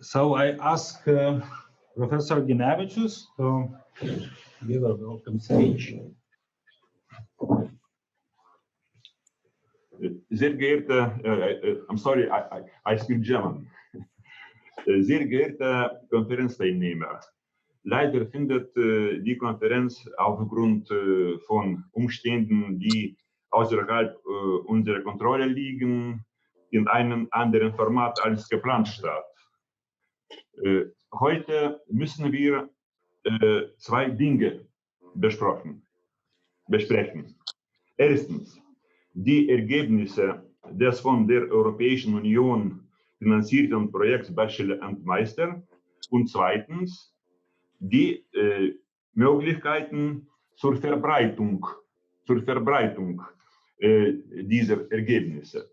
So I ask Professor Ginevičius to give a welcome speech. Sehr geehrte, I'm sorry, I speak German. Sehr geehrte Konferenzteilnehmer, leider findet die Konferenz aufgrund von Umständen, die außerhalb unserer Kontrolle liegen, in einem anderen Format als geplant statt. Heute müssen wir zwei Dinge besprechen. Erstens, die Ergebnisse des von der Europäischen Union finanzierten Projekts Bachelor and Master und zweitens, die Möglichkeiten zur Verbreitung dieser Ergebnisse.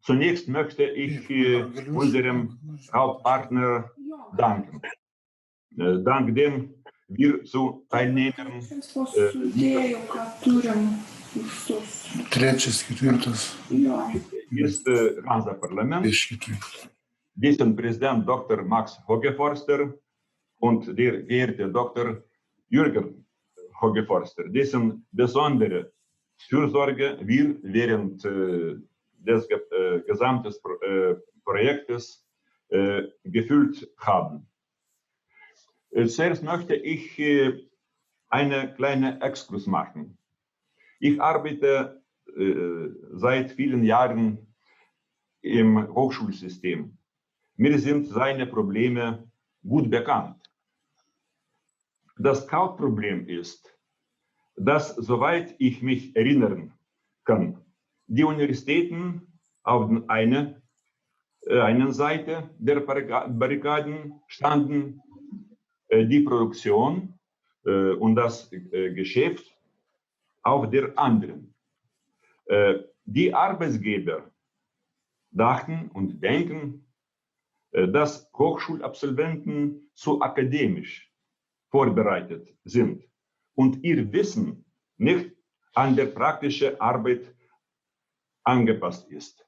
Zunächst möchte ich unserem Hauptpartner danken. Dank dem wir zu Teilnehmern ist Hanse-Parlament, dessen Präsident Dr. Max Hogeforster und der geehrte Dr. Jürgen Hogeforster, dessen besondere Fürsorge wir während des gesamten Projektes gefühlt haben. Zuerst möchte ich eine kleine Exkurs machen. Ich arbeite seit vielen Jahren im Hochschulsystem. Mir sind seine Probleme gut bekannt. Das Hauptproblem ist, dass, soweit ich mich erinnern kann, die Universitäten auf der einen Seite der Barrikaden standen, die Produktion und das Geschäft auf der anderen. Die Arbeitgeber dachten und denken, dass Hochschulabsolventen zu akademisch vorbereitet sind und ihr Wissen nicht an der praktischen Arbeit angepasst ist.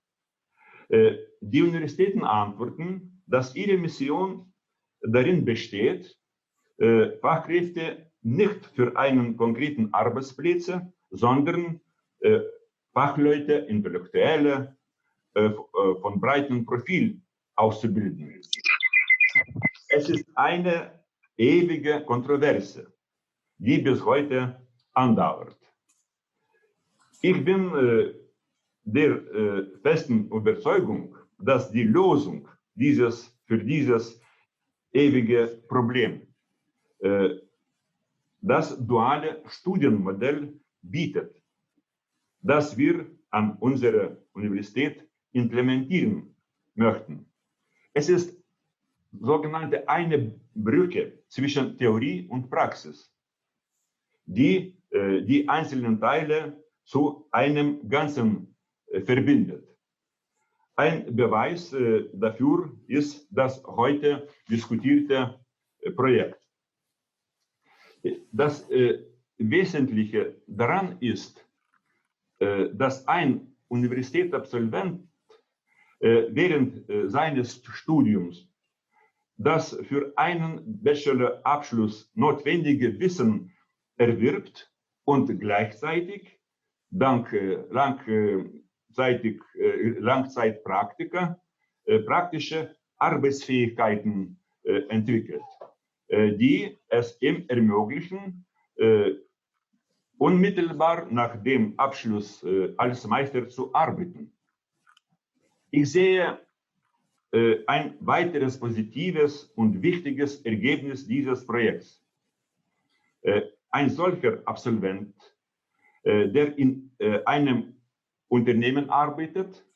Die Universitäten antworten, dass ihre Mission darin besteht, Fachkräfte nicht für einen konkreten Arbeitsplatz, sondern Fachleute, Intellektuelle von breitem Profil auszubilden. Es ist eine ewige Kontroverse, die bis heute andauert. Ich bin der festen Überzeugung, dass die Lösung für dieses ewige Problem das duale Studienmodell bietet, das wir an unserer Universität implementieren möchten. Es ist sogenannte eine Brücke zwischen Theorie und Praxis, die die einzelnen Teile zu einem Ganzen verbindet. Ein Beweis dafür ist das heute diskutierte Projekt. Das Wesentliche daran ist, dass ein Universitätsabsolvent während seines Studiums das für einen Bachelorabschluss notwendige Wissen erwirbt und gleichzeitig dank Langzeitpraktika praktische Arbeitsfähigkeiten entwickelt, die es ihm ermöglichen, unmittelbar nach dem Abschluss als Meister zu arbeiten. Ich sehe ein weiteres positives und wichtiges Ergebnis dieses Projekts. Ein solcher Absolvent, der in einem Unternehmen arbeitet,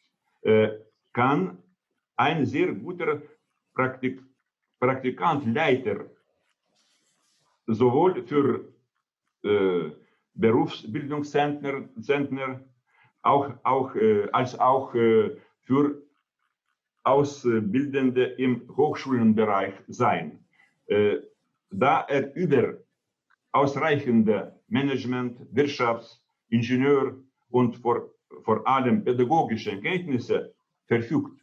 kann ein sehr guter Praktikantleiter sowohl für Berufsbildungszentren als auch für Auszubildende im Hochschulenbereich sein, da er über ausreichende Management-, Wirtschafts-, Ingenieur- und vor allem pädagogische Kenntnisse verfügt.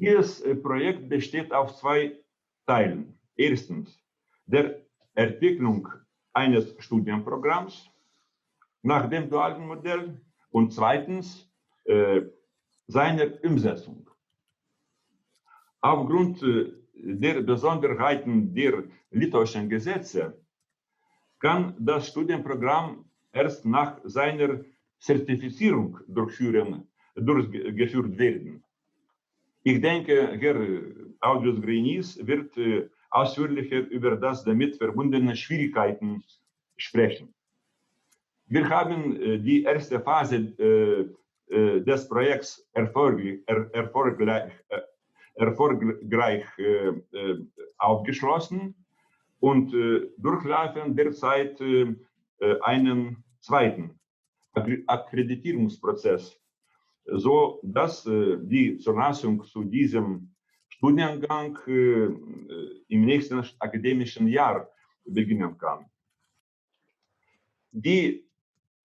Dieses Projekt besteht aus zwei Teilen. Erstens der Entwicklung eines Studienprogramms nach dem dualen Modell und zweitens seiner Umsetzung. Aufgrund der Besonderheiten der litauischen Gesetze kann das Studienprogramm erst nach seiner Zertifizierung durchgeführt werden. Ich denke, Herr Audrius Grainis wird ausführlicher über das damit verbundene Schwierigkeiten sprechen. Wir haben die erste Phase des Projekts erfolgreich aufgeschlossen und durchlaufen derzeit einen zweiten Akkreditierungsprozess, so dass die Zulassung zu diesem Studiengang im nächsten akademischen Jahr beginnen kann. Die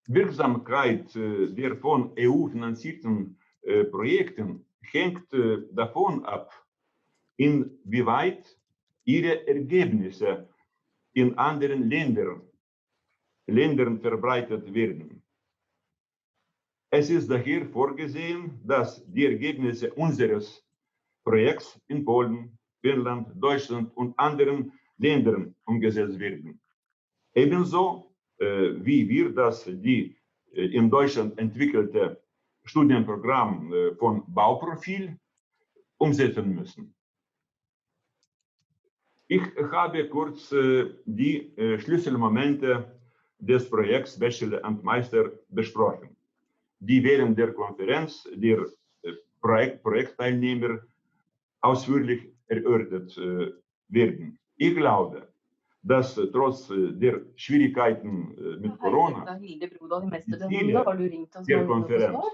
Wirksamkeit der von EU finanzierten Projekten hängt davon ab, inwieweit ihre Ergebnisse in anderen Ländern verbreitet werden. Es ist daher vorgesehen, dass die Ergebnisse unseres Projekts in Polen, Finnland, Deutschland und anderen Ländern umgesetzt werden. Ebenso wie wir das in Deutschland entwickelte Studienprogramm von Bauprofil umsetzen müssen. Ich habe kurz die Schlüsselmomente des Projekts Bachelor and Master besprochen, die während der Konferenz der Projektteilnehmer ausführlich erörtert werden. Ich glaube, dass trotz der Schwierigkeiten mit Corona die Ziele der Konferenz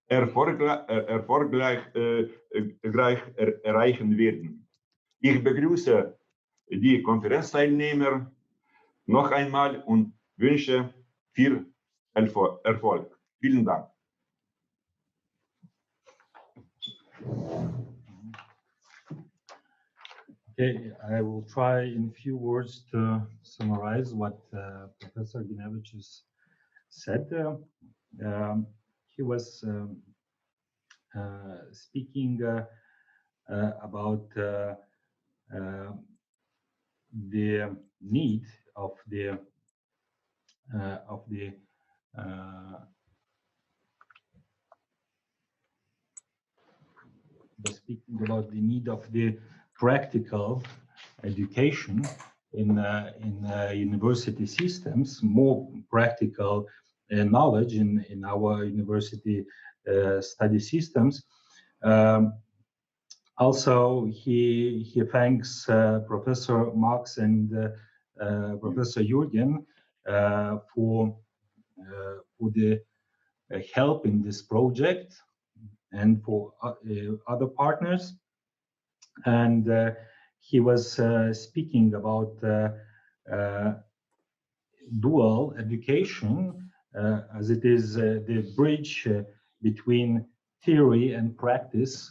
erfolgreich erreichen werden. Ich begrüße die Konferenzteilnehmer noch einmal und wünsche viel Erfolg. Vielen Dank. Okay, I will try in a few words to summarize what Professor Ginevicius said. He was speaking about the need of the practical education in university systems, more practical knowledge in our university study systems. Also, he thanks Professor Marx and Professor Jürgen for the help in this project and for other partners. And he was speaking about dual education as it is the bridge between theory and practice.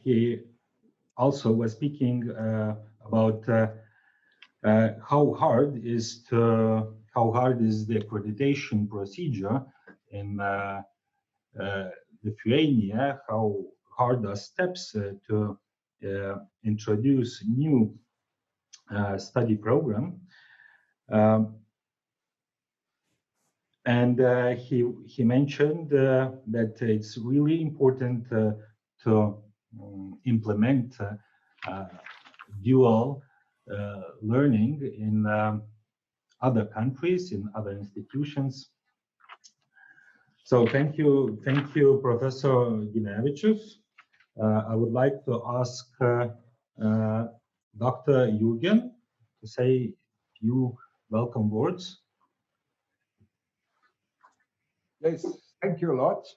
He also was speaking about how hard is the accreditation procedure in Lithuania, how hard are steps to introduce new study program. And he mentioned that it's really important to implement dual learning in other countries, in other institutions. So thank you, Professor Ginevicius. I would like to ask Dr. Jürgen to say a few welcome words. Yes, thank you a lot.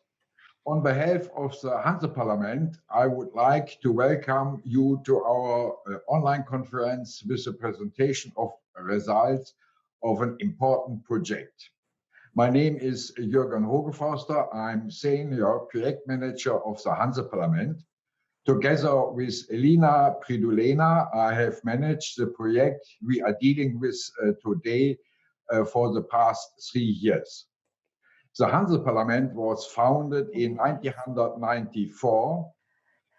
On behalf of the Hanse-Parlament, I would like to welcome you to our online conference with the presentation of results of an important project. My name is Jürgen Hogeforster. I'm Senior Project Manager of the Hanse-Parlament. Together with Elina Pridulena, I have managed the project we are dealing with today for the past 3 years. The Hanse-Parlament was founded in 1994.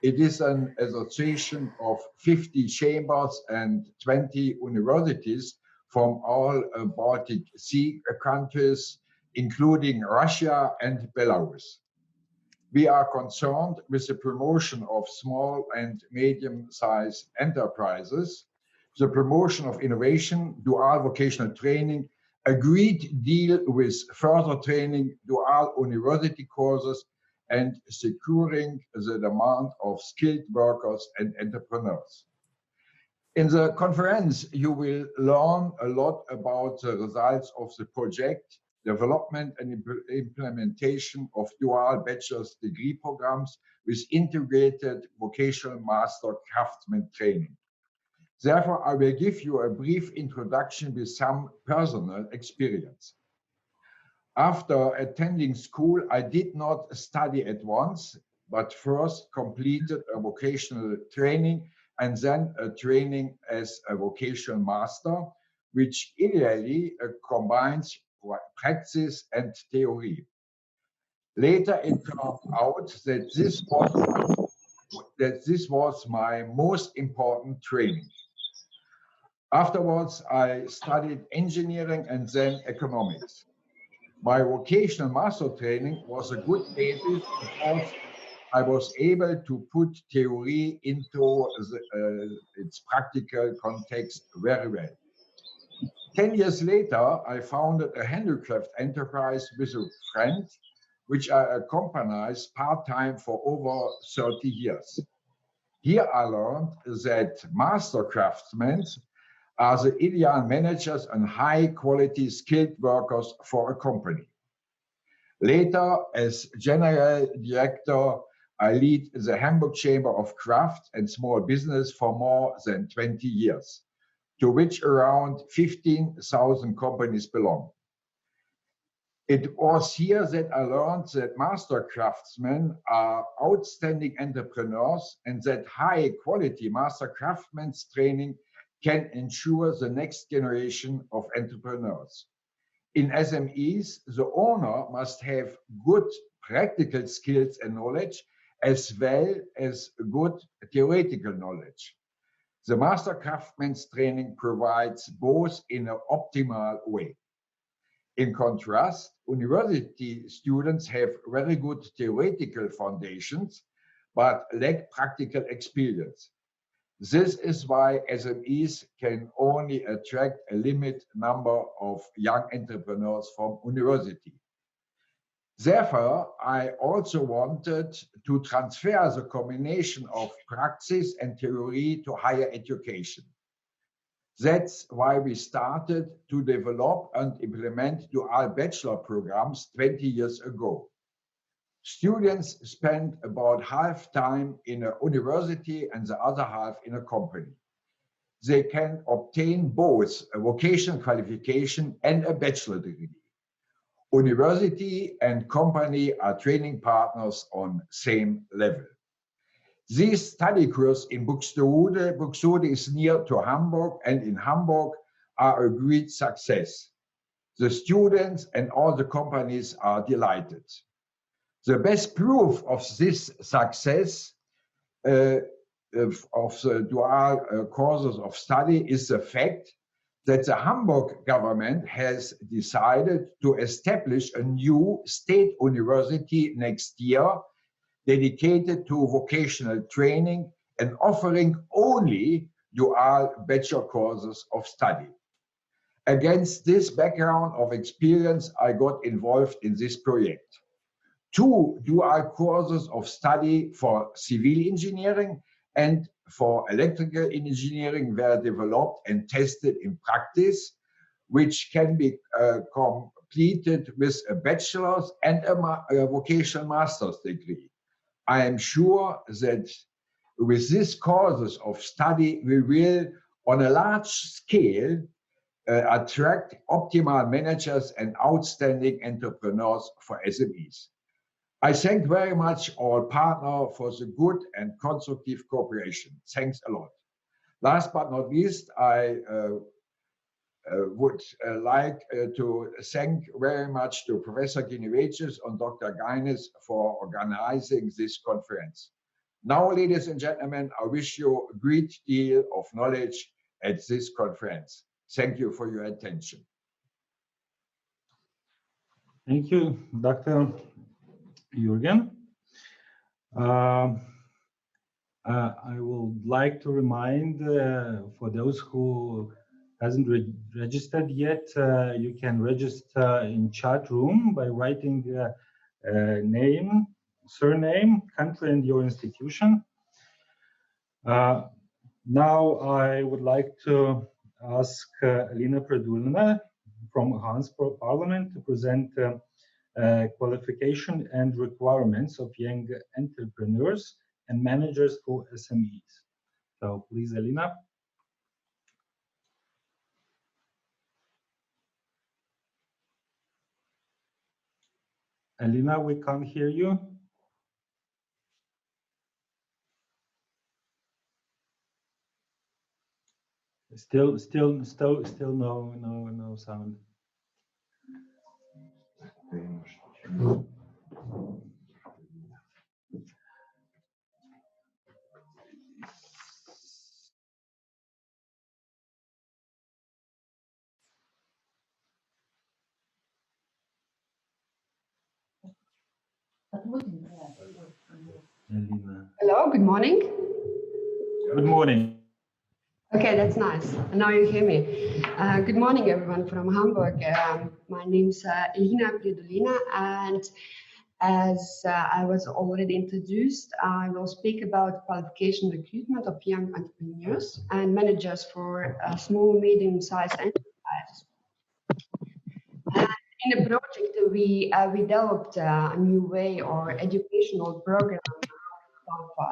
It is an association of 50 chambers and 20 universities from all Baltic Sea countries, including Russia and Belarus. We are concerned with the promotion of small and medium-sized enterprises, the promotion of innovation, dual vocational training, a great deal with further training, dual university courses, and securing the demand of skilled workers and entrepreneurs. In the conference, you will learn a lot about the results of the project, development and implementation of dual bachelor's degree programs with integrated vocational master craftsman training. Therefore, I will give you a brief introduction with some personal experience. After attending school, I did not study at once, but first completed a vocational training and then a training as a vocational master, which ideally combines practice and theory. Later, it turned out that this was my most important training. Afterwards, I studied engineering and then economics. My vocational master training was a good basis because I was able to put theory into its practical context very well. 10 years later, I founded a handicraft enterprise with a friend, which I accompanied part-time for over 30 years. Here I learned that master craftsmen are the ideal managers and high-quality skilled workers for a company. Later, as General Director, I lead the Hamburg Chamber of Craft and Small Business for more than 20 years, to which around 15,000 companies belong. It was here that I learned that master craftsmen are outstanding entrepreneurs and that high-quality master craftsmen's training can ensure the next generation of entrepreneurs. In SMEs, the owner must have good practical skills and knowledge, as well as good theoretical knowledge. The master craftsman's training provides both in an optimal way. In contrast, university students have very good theoretical foundations, but lack practical experience. This is why SMEs can only attract a limited number of young entrepreneurs from university. Therefore, I also wanted to transfer the combination of praxis and theory to higher education. That's why we started to develop and implement dual bachelor programs 20 years ago. Students spend about half time in a university and the other half in a company. They can obtain both a vocational qualification and a bachelor degree. University and company are training partners on same level. This study course in Buxtehude is near to Hamburg, and in Hamburg are a great success. The students and all the companies are delighted. The best proof of this success of the dual courses of study is the fact that the Hamburg government has decided to establish a new state university next year dedicated to vocational training and offering only dual bachelor courses of study. Against this background of experience, I got involved in this project. 2 dual courses of study for civil engineering and for electrical engineering were developed and tested in practice, which can be completed with a bachelor's and a vocational master's degree. I am sure that with these courses of study, we will, on a large scale, attract optimal managers and outstanding entrepreneurs for SMEs. I thank very much all partners for the good and constructive cooperation. Thanks a lot. Last but not least, I would like to thank very much to Professor Ginevicius and Dr. Gaines for organizing this conference. Now, ladies and gentlemen, I wish you a great deal of knowledge at this conference. Thank you for your attention. Thank you, Dr. Jürgen. I would like to remind for those who hasn't registered yet, you can register in chat room by writing name, surname, country, and your institution. Now I would like to ask Alina Predulina from Hanse-Parlament to present qualification and requirements of young entrepreneurs and managers for SMEs. So please, Alina. Alina, we can't hear you. Still no sound. Hello, good morning. Good morning. Okay, that's nice. Now you hear me. Good morning, everyone from Hamburg. My name's Elina Predulina, and as I was already introduced, I will speak about qualification recruitment of young entrepreneurs and managers for small, medium-sized enterprises. In the project, we developed a new way or educational program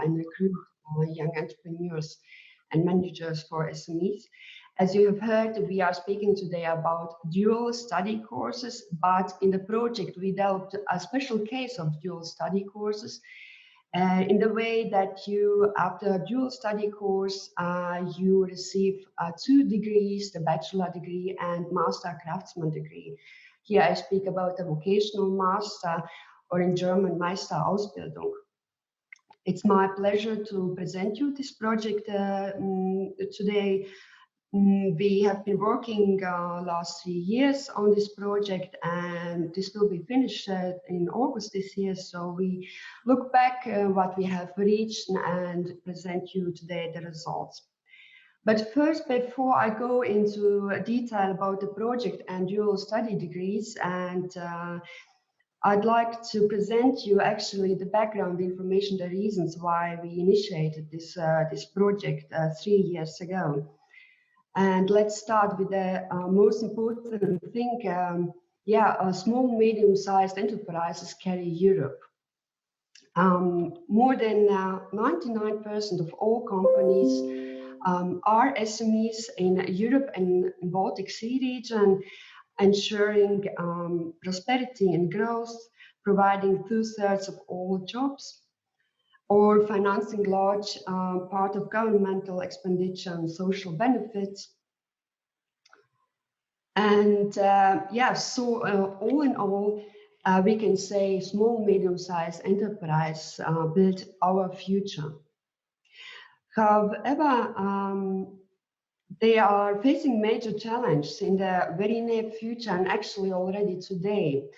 and recruit young entrepreneurs and managers for SMEs. As you have heard, we are speaking today about dual study courses, but in the project we developed a special case of dual study courses in the way that you, after a dual study course, you receive 2 degrees, the bachelor degree and master craftsman degree. Here I speak about a vocational master, or in German Meister Ausbildung. It's my pleasure to present you this project today. We have been working last 3 years on this project, and this will be finished in August this year. So we look back what we have reached and present you today the results. But first, before I go into detail about the project and dual study degrees, and I'd like to present you actually the background information, the reasons why we initiated this project 3 years ago. And let's start with the most important thing. Small, medium-sized enterprises carry Europe. More than 99% of all companies are SMEs in Europe and Baltic Sea region, ensuring prosperity and growth, providing 2/3 of all jobs, or financing large part of governmental expenditure and social benefits. And all in all, we can say small, medium-sized enterprise build our future. However, they are facing major challenges in the very near future, and actually already today.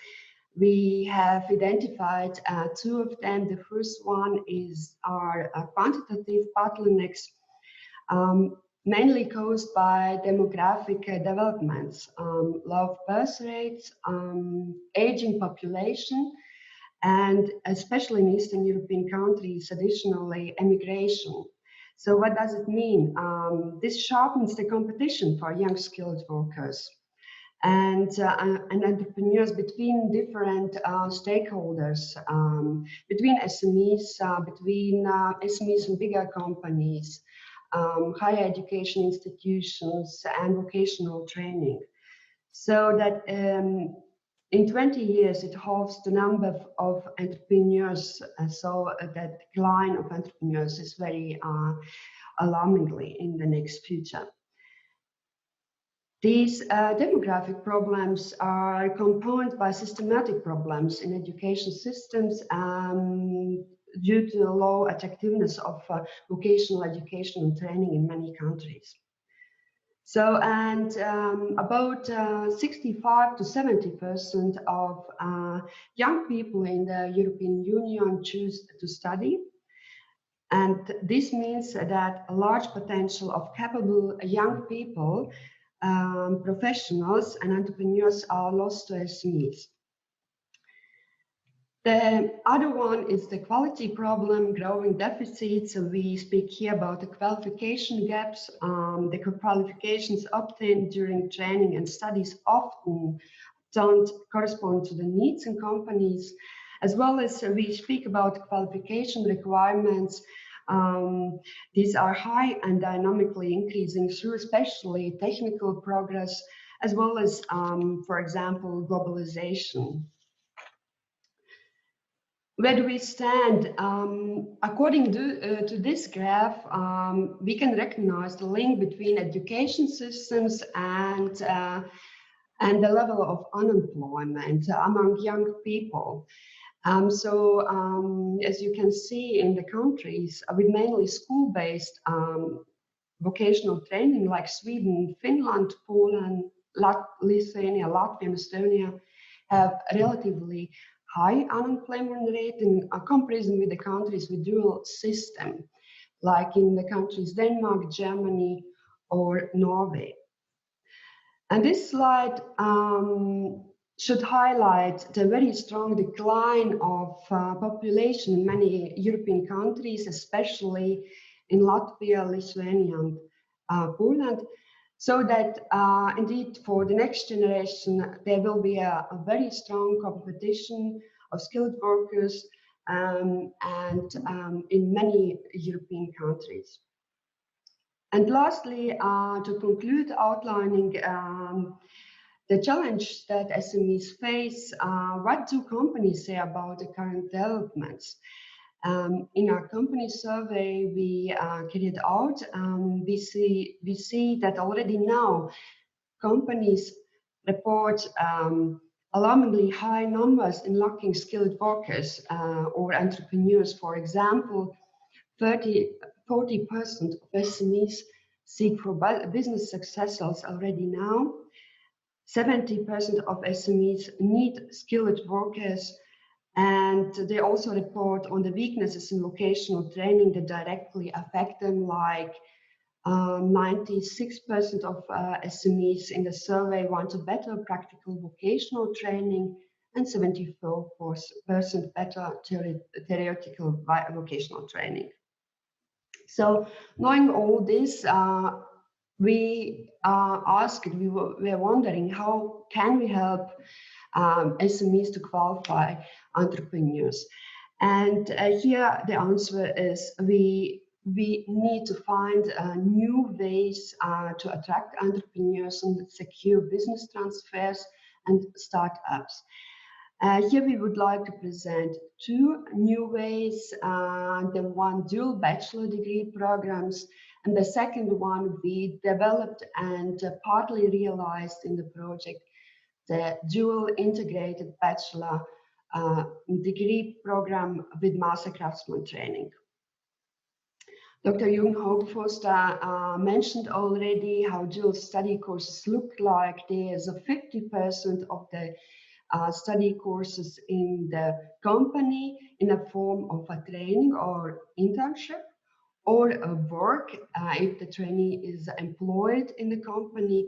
We have identified 2 of them. The first one is our quantitative bottlenecks, mainly caused by demographic developments, low birth rates, aging population, and especially in Eastern European countries, additionally, emigration. So what does it mean? This sharpens the competition for young skilled workers and entrepreneurs between different stakeholders, between SMEs, between SMEs and bigger companies, higher education institutions and vocational training. So that in 20 years, it halves the number of entrepreneurs. So that decline of entrepreneurs is very alarmingly in the next future. These demographic problems are compounded by systematic problems in education systems due to the low attractiveness of vocational education and training in many countries. So, and about 65 to 70% of young people in the European Union choose to study. And this means that a large potential of capable young people, professionals and entrepreneurs are lost to SMEs. The other one is the quality problem, growing deficits. So we speak here about the qualification gaps. The qualifications obtained during training and studies often don't correspond to the needs in companies, as well as we speak about qualification requirements. These are high and dynamically increasing through especially technical progress, as well as, for example, globalization. Where do we stand? According to this graph, we can recognize the link between education systems and the level of unemployment among young people. As you can see in the countries with mainly school-based vocational training like Sweden, Finland, Poland, Lithuania, Latvia, and Estonia have relatively high unemployment rate in comparison with the countries with dual system, like in the countries Denmark, Germany, or Norway. And this slide should highlight the very strong decline of population in many European countries, especially in Latvia, Lithuania, and Poland. So that indeed for the next generation, there will be a very strong competition of skilled workers and in many European countries. And lastly, to conclude outlining the challenge that SMEs face, what do companies say about the current developments? In our company survey we carried out, we see that already now companies report alarmingly high numbers in lacking skilled workers or entrepreneurs. For example, 40% of SMEs seek for business successors already now. 70% of SMEs need skilled workers. And they also report on the weaknesses in vocational training that directly affect them, like 96% of SMEs in the survey want a better practical vocational training and 74% better theoretical vocational training. So knowing all this, we were wondering how can we help SMEs to qualify entrepreneurs. And here the answer is we need to find new ways to attract entrepreneurs and secure business transfers and startups. Here we would like to present two new ways. The one, dual bachelor degree programs, and the second one we developed and partly realized in the project, the dual integrated bachelor degree program with master craftsman training. Dr. Jung Hogefoster mentioned already how dual study courses look like. There's a 50% of the study courses in the company in a form of a training or internship, or a work if the trainee is employed in the company,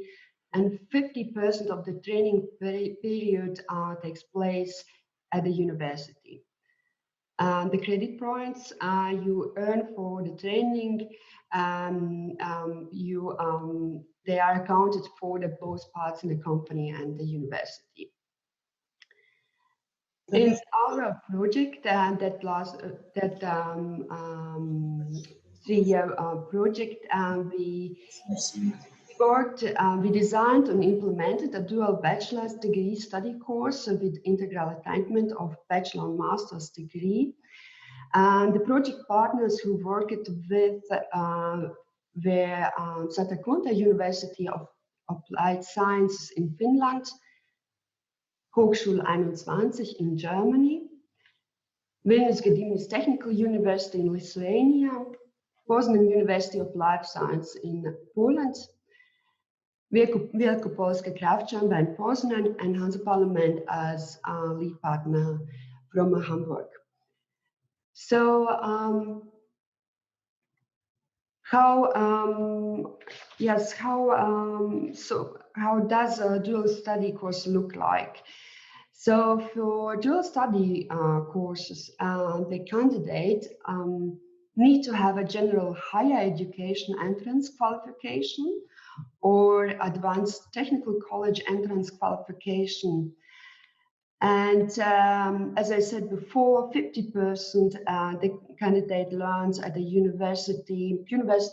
and 50% of the training period takes place at the university. The credit points you earn for the training, they are accounted for the both parts in the company and the university. In our project 3-year project. We designed and implemented a dual bachelor's degree study course with integral attainment of bachelor and master's degree. And the project partners who worked with were Satakunta University of Applied Sciences in Finland, Hochschule 21 in Germany, Vilnius Gediminas Technical University in Lithuania, Poznan University of Life Science in Poland, Wielkopolska Craft Chamber in Poznan, and Hanse-Parlament as a lead partner from Hamburg. So how does a dual study course look like? So for dual study courses, the candidate need to have a general higher education entrance qualification or advanced technical college entrance qualification. And as I said before, 50% the candidate learns at the University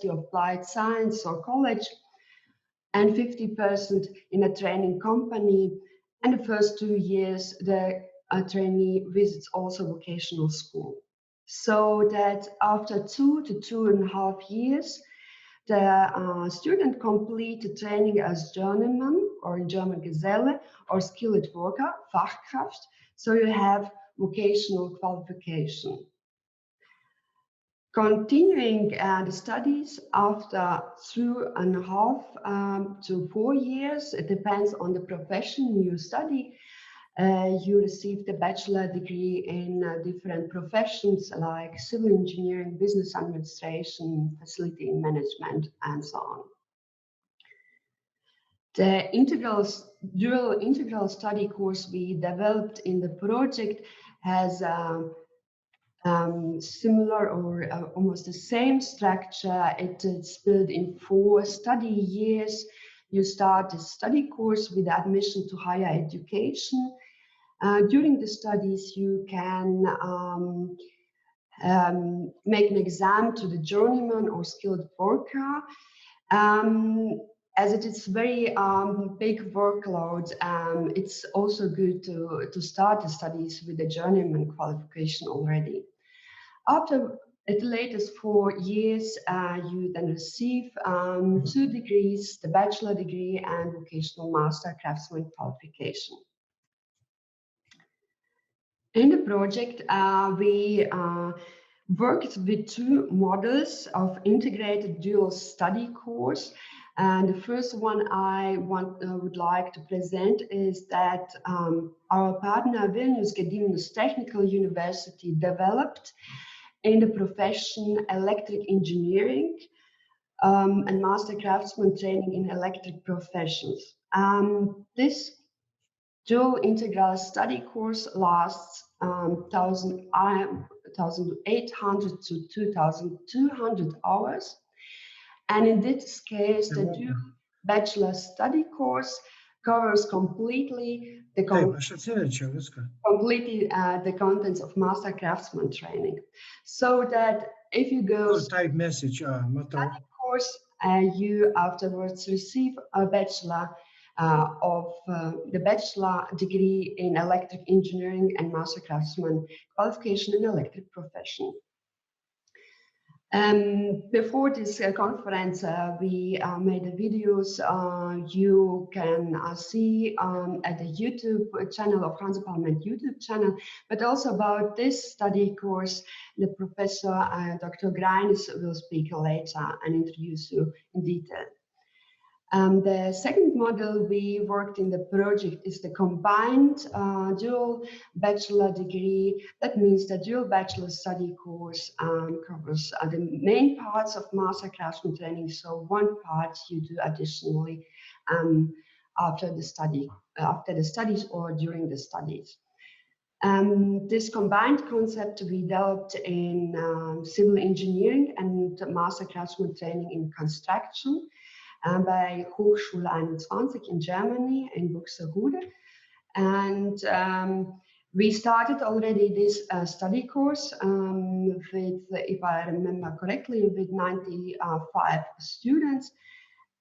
of Applied Science or college, and 50% in a training company. And the first 2 years, the trainee visits also vocational school. So that after 2 to 2.5 years, the student complete the training as journeyman, or in German Geselle, or skilled worker, Fachkraft. So you have vocational qualification. Continuing the studies after 3.5 to 4 years, it depends on the profession you study. You receive the bachelor degree in different professions like civil engineering, business administration, facility management, and so on. The dual integral study course we developed in the project has similar or almost the same structure. It's built in 4 study years. You start the study course with admission to higher education. During the studies, you can make an exam to the journeyman or skilled worker. As it is very big workload, it's also good to start the studies with the journeyman qualification already. After at the latest 4 years, you then receive 2 degrees, the bachelor degree and vocational master craftsman qualification. In the project, we worked with 2 models of integrated dual study course. And the first one I would like to present is that our partner Vilnius Gediminas Technical University developed in the profession electric engineering and master craftsman training in electric professions. This dual integral study course lasts 1,800 to 2,200 hours. And in this case, the dual bachelor study course covers completely the contents of master craftsman training. So that if you go study course, you afterwards receive a bachelor of the bachelor degree in electric engineering and master craftsman qualification in electric profession. Before this conference, we made the videos you can see at the YouTube channel of Hanse-Parlament YouTube channel, but also about this study course, the professor Dr. Greines will speak later and introduce you in detail. The second model we worked in the project is the combined dual bachelor degree. That means the dual bachelor study course covers the main parts of master craftsman training. So one part you do additionally after the studies or during the studies. This combined concept we developed in civil engineering and master craftsman training in construction. By Hochschule 21 in Germany, in Buxtehude. And We started already this study course with, if I remember correctly, with 95 students.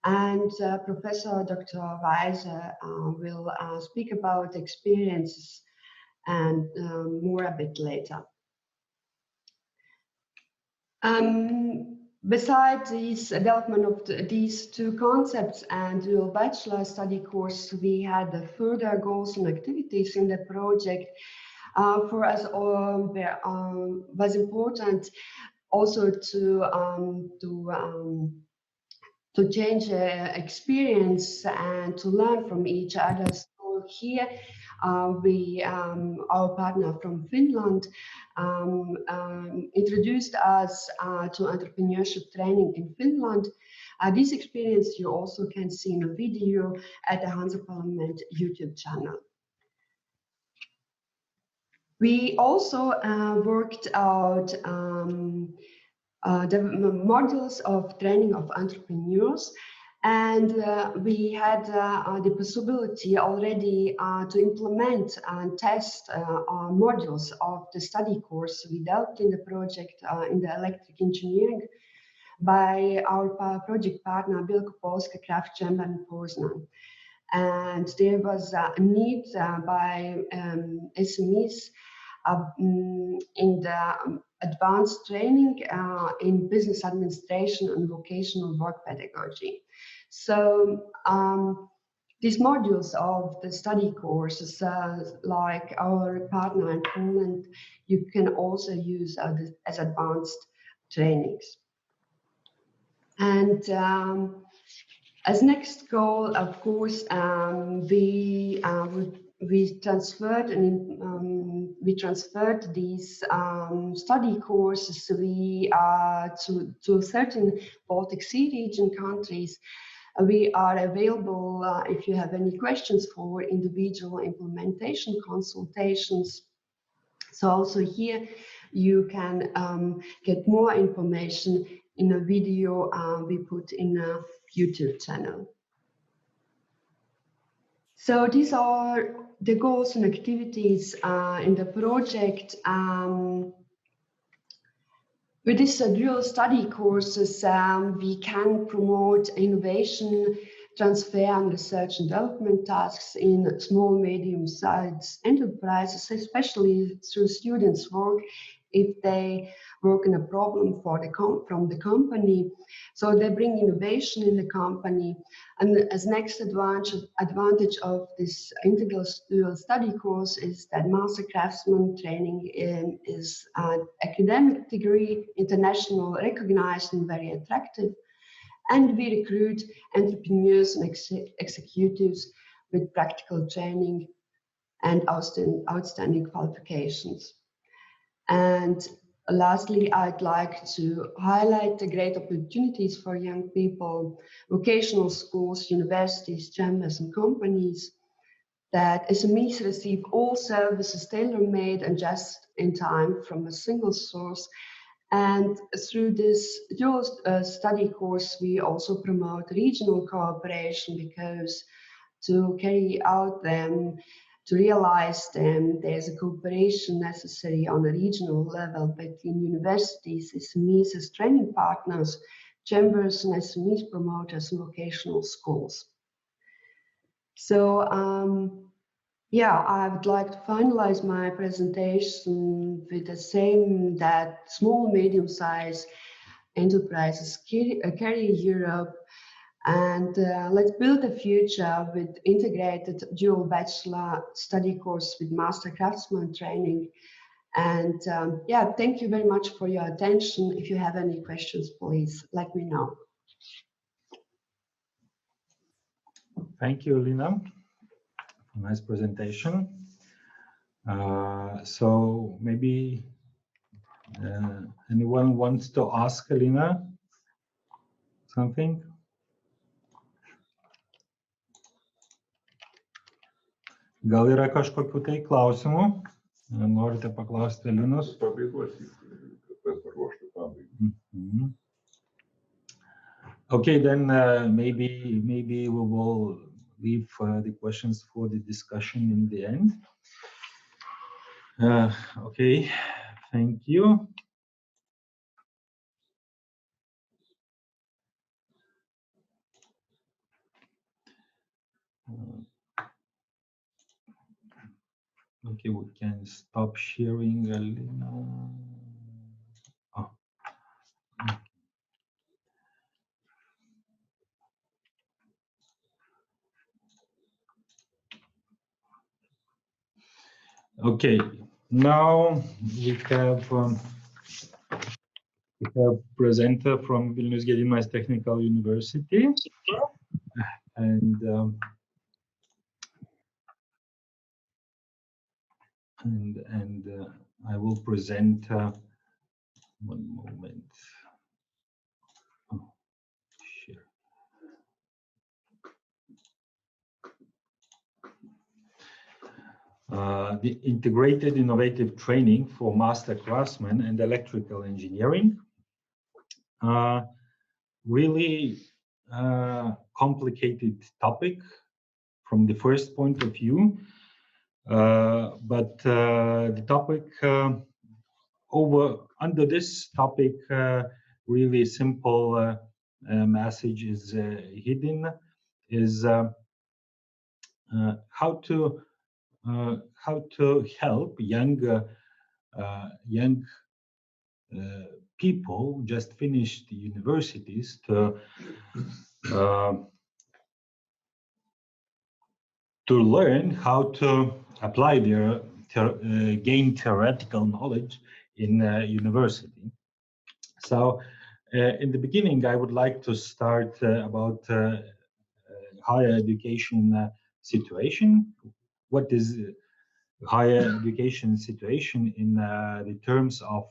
And Professor Dr. Weise will speak about experiences and more a bit later. Besides this development of these two concepts and dual bachelor study course, we had the further goals and activities in the project. For us, was important also to change experience and to learn from each other. So here, our partner from Finland introduced us to entrepreneurship training in Finland. This experience you also can see in a video at the Hanse-Parlament YouTube channel. We also worked out the modules of training of entrepreneurs, and we had the possibility already to implement and test modules of the study course we developed in the project in the electric engineering by our project partner Wielkopolska Craft Chamber in Poznan. And there was a need by SMEs in the advanced training in business administration and vocational work pedagogy. So these modules of the study courses, like our partner in Poland, you can also use as advanced trainings. And as next goal, of course, we transferred these study courses to certain Baltic Sea region countries. We are available if you have any questions for individual implementation consultations. So also here you can get more information in a video we put in a YouTube channel. So these are the goals and activities in the project. With these dual study courses, we can promote innovation, transfer and research and development tasks in small, medium-sized enterprises, especially through students' work if they work on a problem from the company. So they bring innovation in the company. And as next advantage of this integral dual study course is that Master Craftsman training is an academic degree, international recognized and very attractive. And we recruit entrepreneurs and executives with practical training and outstanding qualifications. And lastly, I'd like to highlight the great opportunities for young people, vocational schools, universities, chambers, and companies, that SMEs receive all services tailor-made and just in time from a single source. And through this dual study course, we also promote regional cooperation, because to carry out them, to realize them, there's a cooperation necessary on a regional level between universities, SMEs as training partners, chambers and SMEs promoters, and vocational schools. So yeah, I would like to finalize my presentation with the same, that small, medium-sized enterprises carry Europe. And let's build a future with integrated dual bachelor study course with Master Craftsman training. And yeah, thank you very much for your attention. If you have any questions, please let me know. Thank you, Lina. Nice presentation. So maybe anyone wants to ask Lina something? Gal yra kažkokių tai klausimų? Norite paklausti Linos? Okay, then maybe we will leave the questions for the discussion in the end. Okay, thank you. Okay, we can stop sharing, Alina. Oh. Okay, now we have presenter from Vilnius Gediminas Technical University, and I will present. One moment. Oh, share. The integrated innovative training for master craftsmen and electrical engineering. Really complicated topic from the first point of view, but the topic under this topic, really simple message is hidden, is how to help young people who just finished the universities to learn how to apply their gain theoretical knowledge in university. So in the beginning, I would like to start about higher education situation. What is higher education situation in the terms of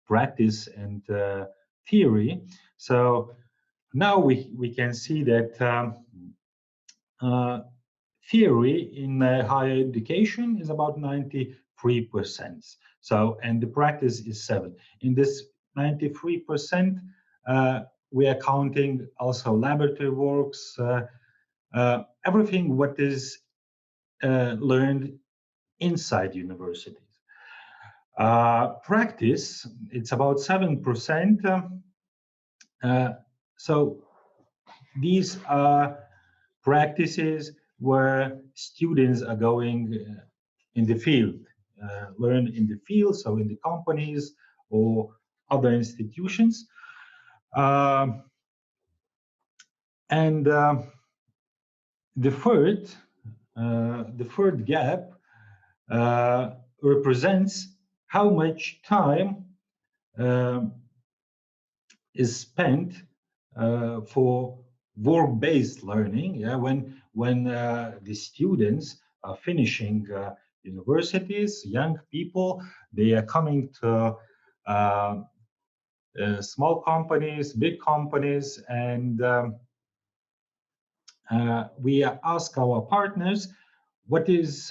practice and theory? So now we can see that theory in higher education is about 93%. So, and the practice is 7%. In this 93%, we are counting also laboratory works, everything what is learned inside universities. Practice, it's about 7%. So these are practices where students are going in the field, learn in the field, so in the companies or other institutions. And the third gap represents how much time is spent for work-based learning. Yeah, when the students are finishing universities, young people, they are coming to small companies, big companies, and we ask our partners what is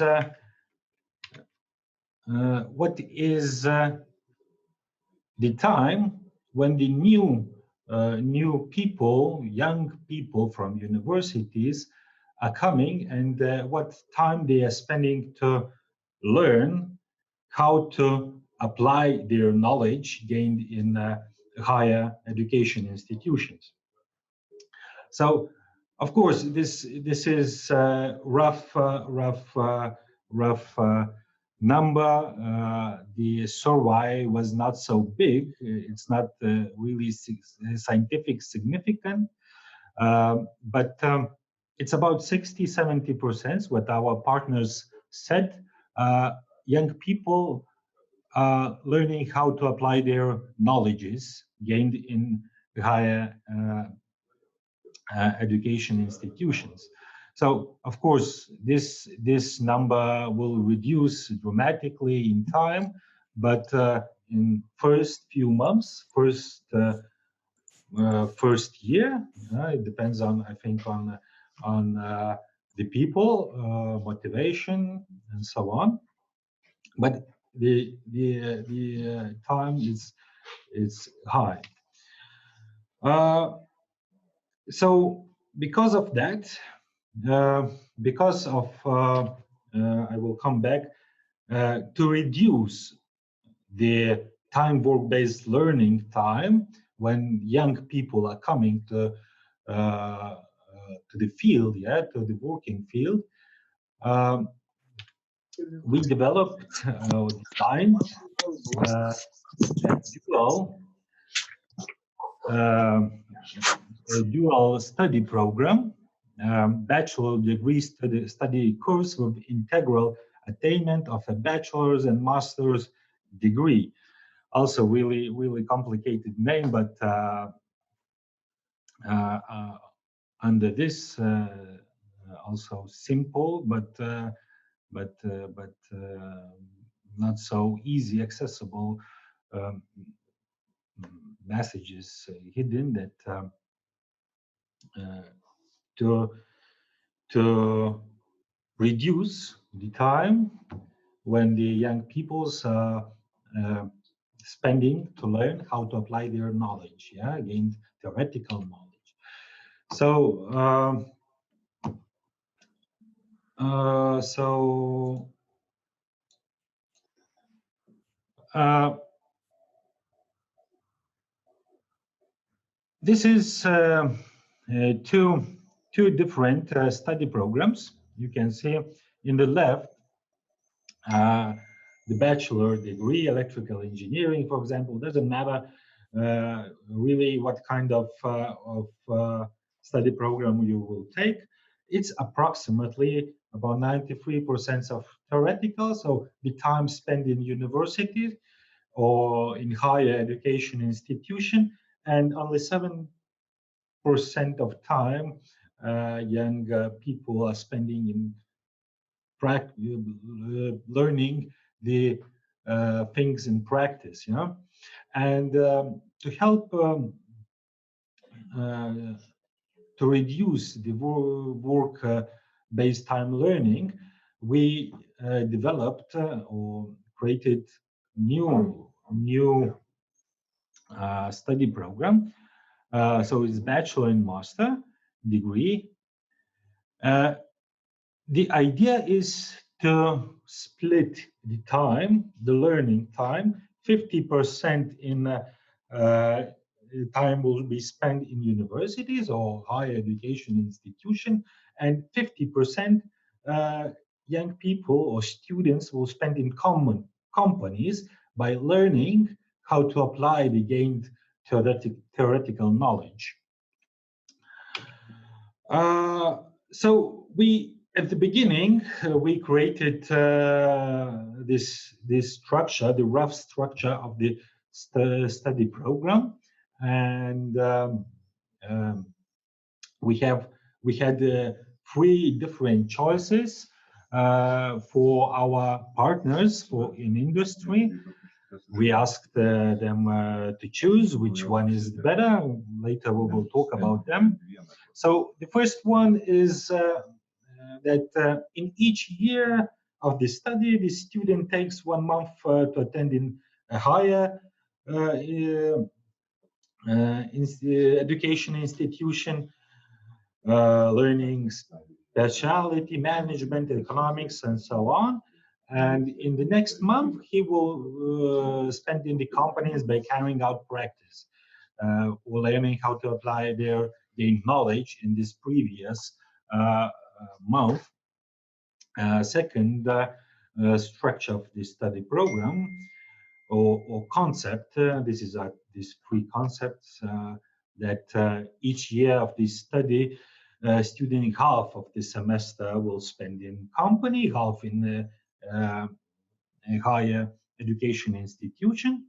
the time when the new people, young people from universities are coming, and what time they are spending to learn how to apply their knowledge gained in higher education institutions. So, of course, this is rough number. The survey was not so big. It's not really scientific significant, but it's about 60-70%. What our partners said. Young people are learning how to apply their knowledges gained in higher education institutions. So, of course, this number will reduce dramatically in time, but in first few months, first year, it depends on, I think, on the people, motivation, and so on. But the time is high. So because of that, because of I will come back to reduce the time work-based learning time when young people are coming to the field, to the working field. We developed, designed a dual study program, bachelor degree study course with integral attainment of a bachelor's and master's degree. Also, really complicated name, but under this also simple, but not so easy accessible messages hidden that to reduce the time when the young people's spending to learn how to apply their knowledge, gain theoretical knowledge. So this is two different study programs. You can see in the left the bachelor degree, electrical engineering, for example. Doesn't matter really what kind of study program you will take. It's approximately about 93% of theoretical, so the time spent in universities or in higher education institution, and only 7% of time young people are spending in learning the things in practice, and to help to reduce the work-based time learning, we developed or created new study program. So it's Bachelor and Master degree. The idea is to split the time, the learning time. 50% in time will be spent in universities or higher education institution, and 50% young people or students will spend in common companies by learning how to apply the gained theoretical knowledge. So we, at the beginning, we created this structure, the rough structure of the study program, and we had three different choices for our partners in industry. We asked them to choose which one is better. Later we will talk about them. So the first one is that in each year of the study, the student takes 1 month to attend in a higher education institution, learning specialty, management, economics, and so on. And in the next month, he will spend in the companies by carrying out practice, or learning how to apply their gained knowledge in this previous month. Second structure of the study program or concept. This is these three concepts that each year of this study, student half of the semester will spend in company, half in a higher education institution.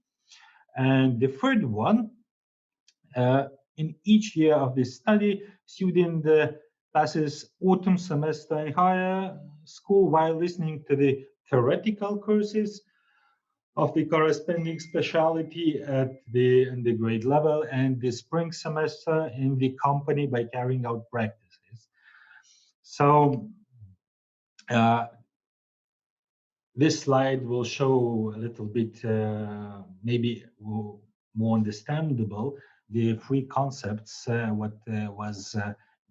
And the third one, in each year of this study, student passes autumn semester in higher school while listening to the theoretical courses of the corresponding specialty at the grade level, and the spring semester in the company by carrying out practices. So this slide will show a little bit, maybe more understandable, the three concepts, what was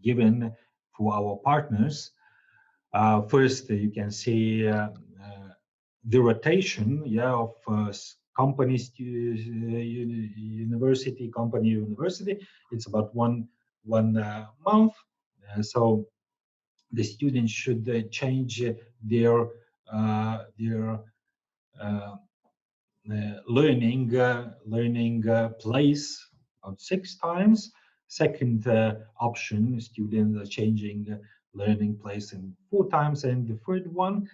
given for our partners. First, you can see the rotation, yeah, of companies to university, company, university. It's about one month. So the students should change their learning place about 6 times. Second option, students are changing learning place in 4 times, and the third one,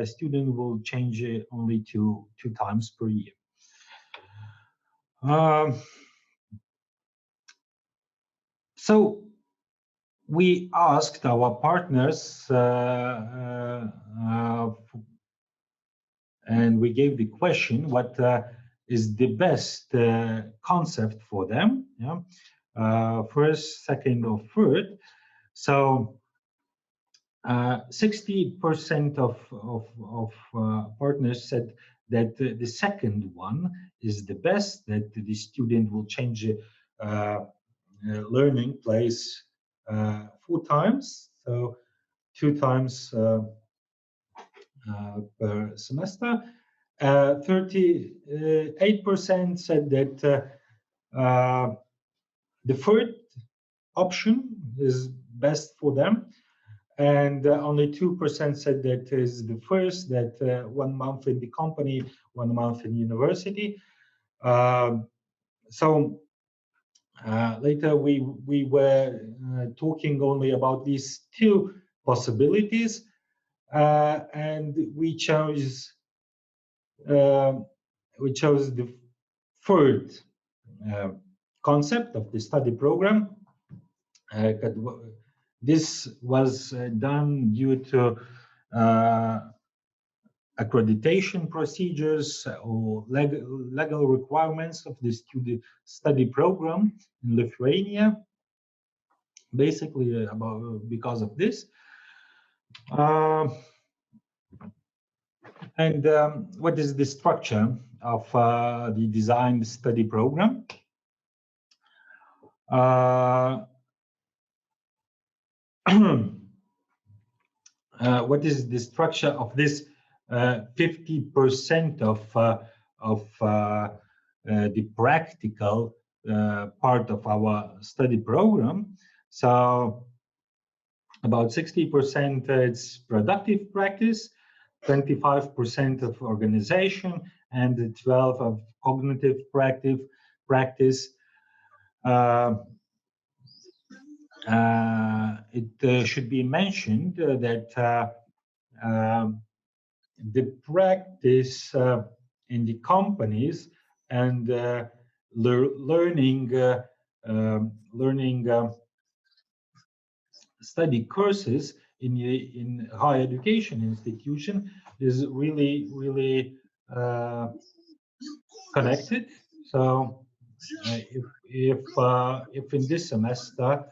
student will change only two times per year. So we asked our partners and we gave the question what is the best concept for them, yeah? First, second, or third. So 60% of partners said that the second one is the best, that the student will change learning place 4 times, so 2 times per semester. 38% said that the third option is best for them, and only 2% said that is the first, that 1 month in the company, 1 month in university. So later we were talking only about these 2 possibilities, and we chose the third concept of the study program. This was done due to accreditation procedures or legal requirements of the study program in Lithuania. Basically, because of this. And what is the structure of the designed study program? What is the structure of this 50% of the practical part of our study program? So about 60% it's productive practice, 25% of organization, and 12% of cognitive practice. It should be mentioned that the practice in the companies and learning study courses in higher education institution is really connected. So if in this semester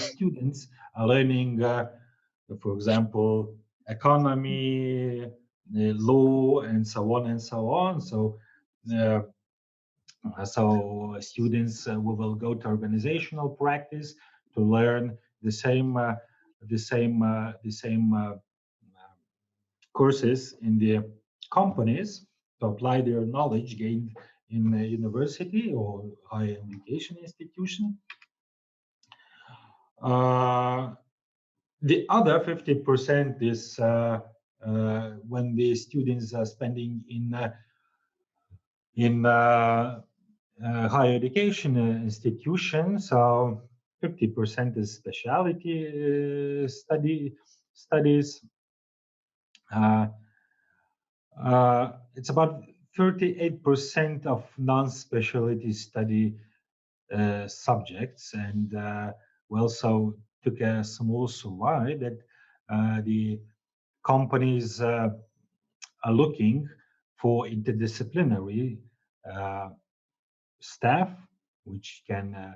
students are learning, for example, economy, law, and so on. So students will go to organizational practice to learn the same courses in the companies, to apply their knowledge gained in a university or higher education institution. The other 50% is when the students are spending in higher education institutions. So 50% is specialty studies. It's about 38% of non-specialty study subjects, and we also took a small survey that the companies are looking for interdisciplinary staff, which can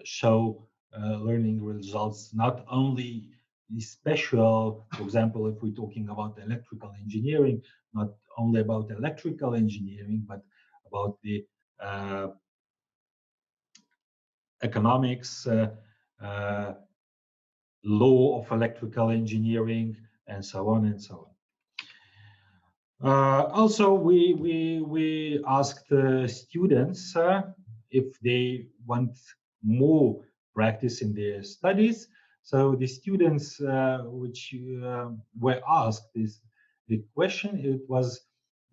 show learning results, not only the special, for example, if we're talking about electrical engineering, not only about electrical engineering, but about the economics, law of electrical engineering, and so on and so on. Also, we asked students if they want more practice in their studies. So the students which were asked the question, it was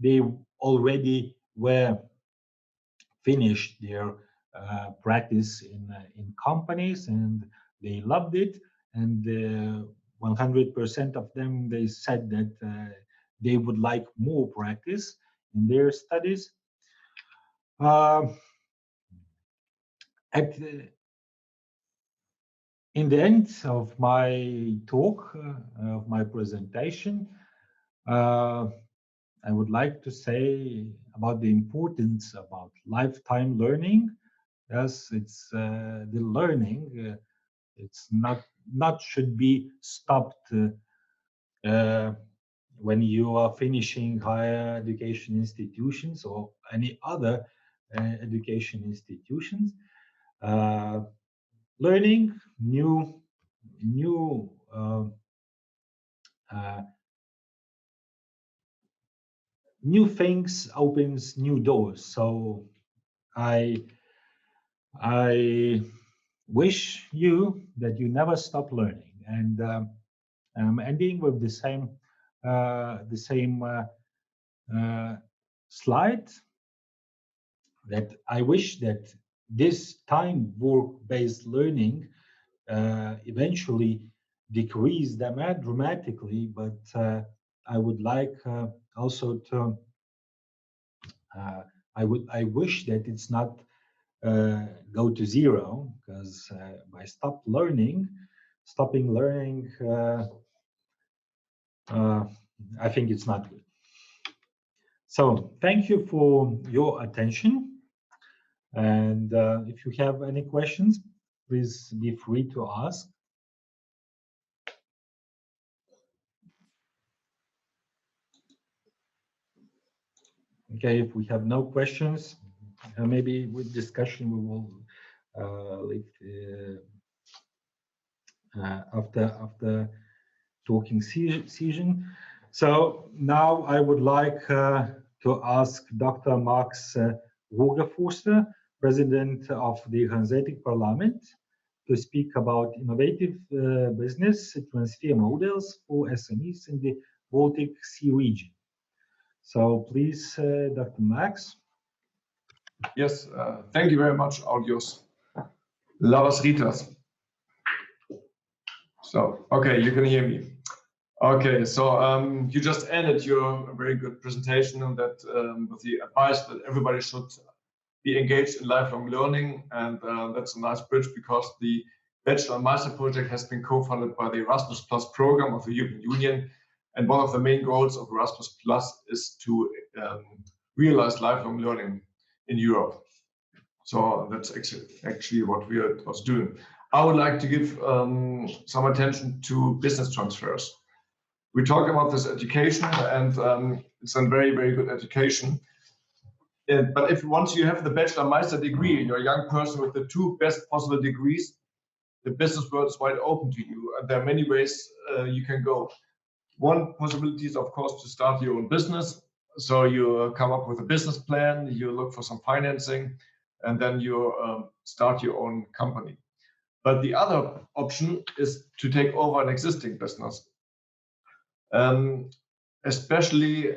they already were finished their practice in companies and they loved it, and 100% of them, they said that they would like more practice in their studies. In the end of my talk, of my presentation, I would like to say about the importance about lifetime learning. Yes, it's the learning. It's not should be stopped when you are finishing higher education institutions or any other education institutions. Learning new things opens new doors. So I wish you that you never stop learning. And I'm ending with the same slide, that I wish that this time work-based learning eventually decrease dramatically, but I would like also to I wish that it's not go to zero, because by stopping learning, I think it's not good. So thank you for your attention, and if you have any questions, please be free to ask. Okay, if we have no questions, maybe with discussion we will leave after talking season. So now I would like to ask Dr. Max Rogeforster, President of the Hanse-Parlament, to speak about innovative business transfer models for SMEs in the Baltic Sea region. So please, Dr. Max. Yes, thank you very much, Audios. Labas Ritas. So, okay, you can hear me. Okay, so you just ended your very good presentation on that with the advice that everybody should be engaged in lifelong learning, and that's a nice bridge, because the Bachelor and Master project has been co-funded by the Erasmus Plus program of the European Union, and one of the main goals of Erasmus Plus is to realize lifelong learning in Europe. So that's actually what we are doing. I would like to give some attention to business transfers. We talk about this education, and it's a very, very good education. But if once you have the Bachelor Meister degree, you're a young person with the two best possible degrees, the business world is wide open to you, and there are many ways you can go. One possibility is, of course, to start your own business. So you come up with a business plan, you look for some financing, and then you start your own company. But the other option is to take over an existing business. Especially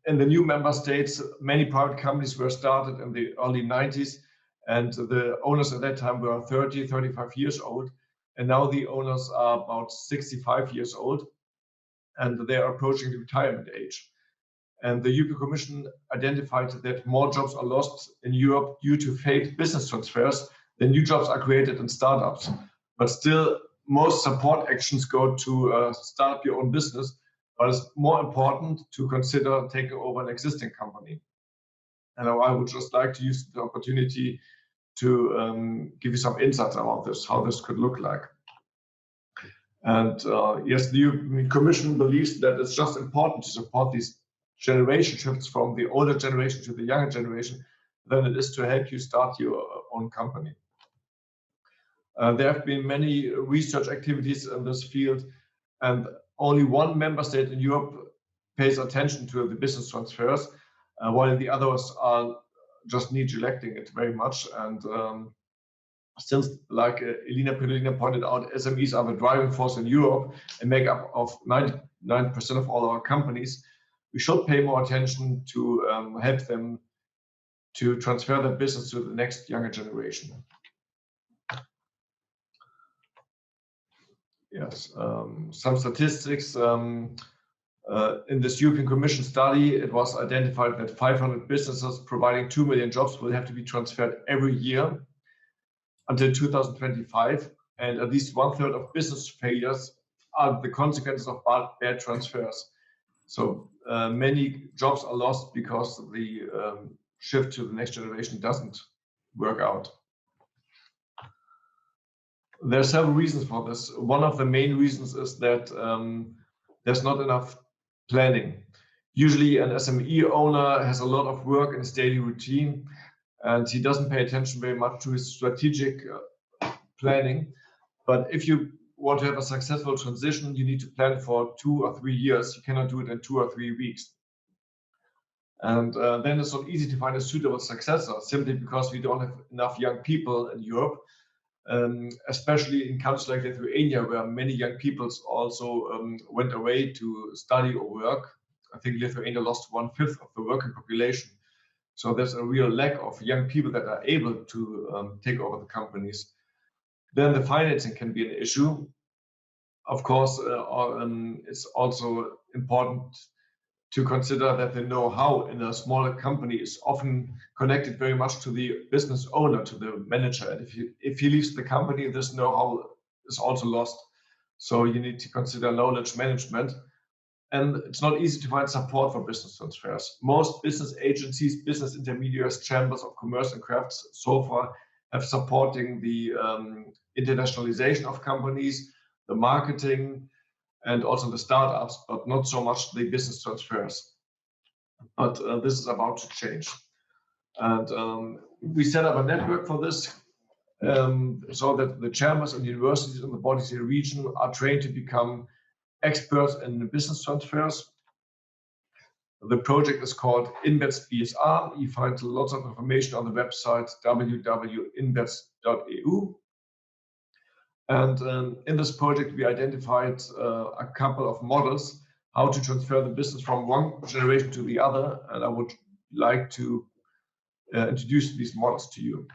in the new member states, many private companies were started in the early 90s, and the owners at that time were 30, 35 years old. And now the owners are about 65 years old, and they are approaching the retirement age. And the European Commission identified that more jobs are lost in Europe due to failed business transfers than new jobs are created in startups. But still, most support actions go to start up your own business, but it's more important to consider taking over an existing company. And I would just like to use the opportunity to give you some insights about this, how this could look like. And yes, the European Commission believes that it's just important to support these generation shifts from the older generation to the younger generation than it is to help you start your own company. There have been many research activities in this field, and only one member state in Europe pays attention to the business transfers, while the others are just neglecting it very much. And since, like Elina Pellegrina pointed out, SMEs are the driving force in Europe and make up of 99% of all our companies, we should pay more attention to help them to transfer their business to the next younger generation. Yes, some statistics. In this European Commission study, it was identified that 500 businesses providing 2 million jobs will have to be transferred every year until 2025, and at least 1/3 of business failures are the consequences of bad transfers. So many jobs are lost because the shift to the next generation doesn't work out. There are several reasons for this. One of the main reasons is that there's not enough planning. Usually an SME owner has a lot of work in his daily routine, and he doesn't pay attention very much to his strategic planning. But if you want to have a successful transition, you need to plan for 2 or 3 years. You cannot do it in 2 or 3 weeks. And then it's not easy to find a suitable successor, simply because we don't have enough young people in Europe, especially in countries like Lithuania, where many young people also went away to study or work. I think Lithuania lost 1/5 of the working population. So there's a real lack of young people that are able to take over the companies. Then the financing can be an issue. Of course, it's also important to consider that the know-how in a smaller company is often connected very much to the business owner, to the manager. And if he leaves the company, this know-how is also lost. So you need to consider knowledge management. And it's not easy to find support for business transfers. Most business agencies, business intermediaries, chambers of commerce and crafts so far have supporting the internationalization of companies, the marketing, and also the startups, but not so much the business transfers. But this is about to change. And we set up a network for this, so that the chambers and universities in the Baltic region are trained to become experts in business transfers. The project is called InBets BSR. You find lots of information on the website www.inbets.eu. And in this project, we identified a couple of models how to transfer the business from one generation to the other. And I would like to introduce these models to you.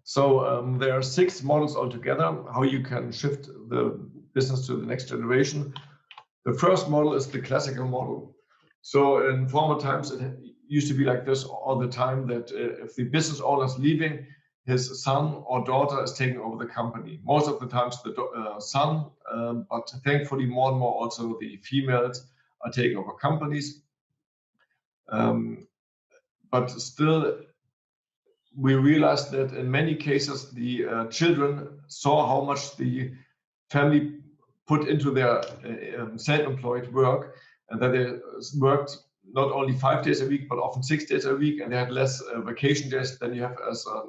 So there are 6 models altogether, how you can shift the business to the next generation. The first model is the classical model. So in former times, it used to be like this all the time, that if the business owner is leaving, his son or daughter is taking over the company. Most of the times the son, but thankfully more and more also the females are taking over companies. But still, we realized that in many cases the children saw how much the family put into their self-employed work, and that they worked not only 5 days a week, but often 6 days a week, and they had less vacation days than you have as a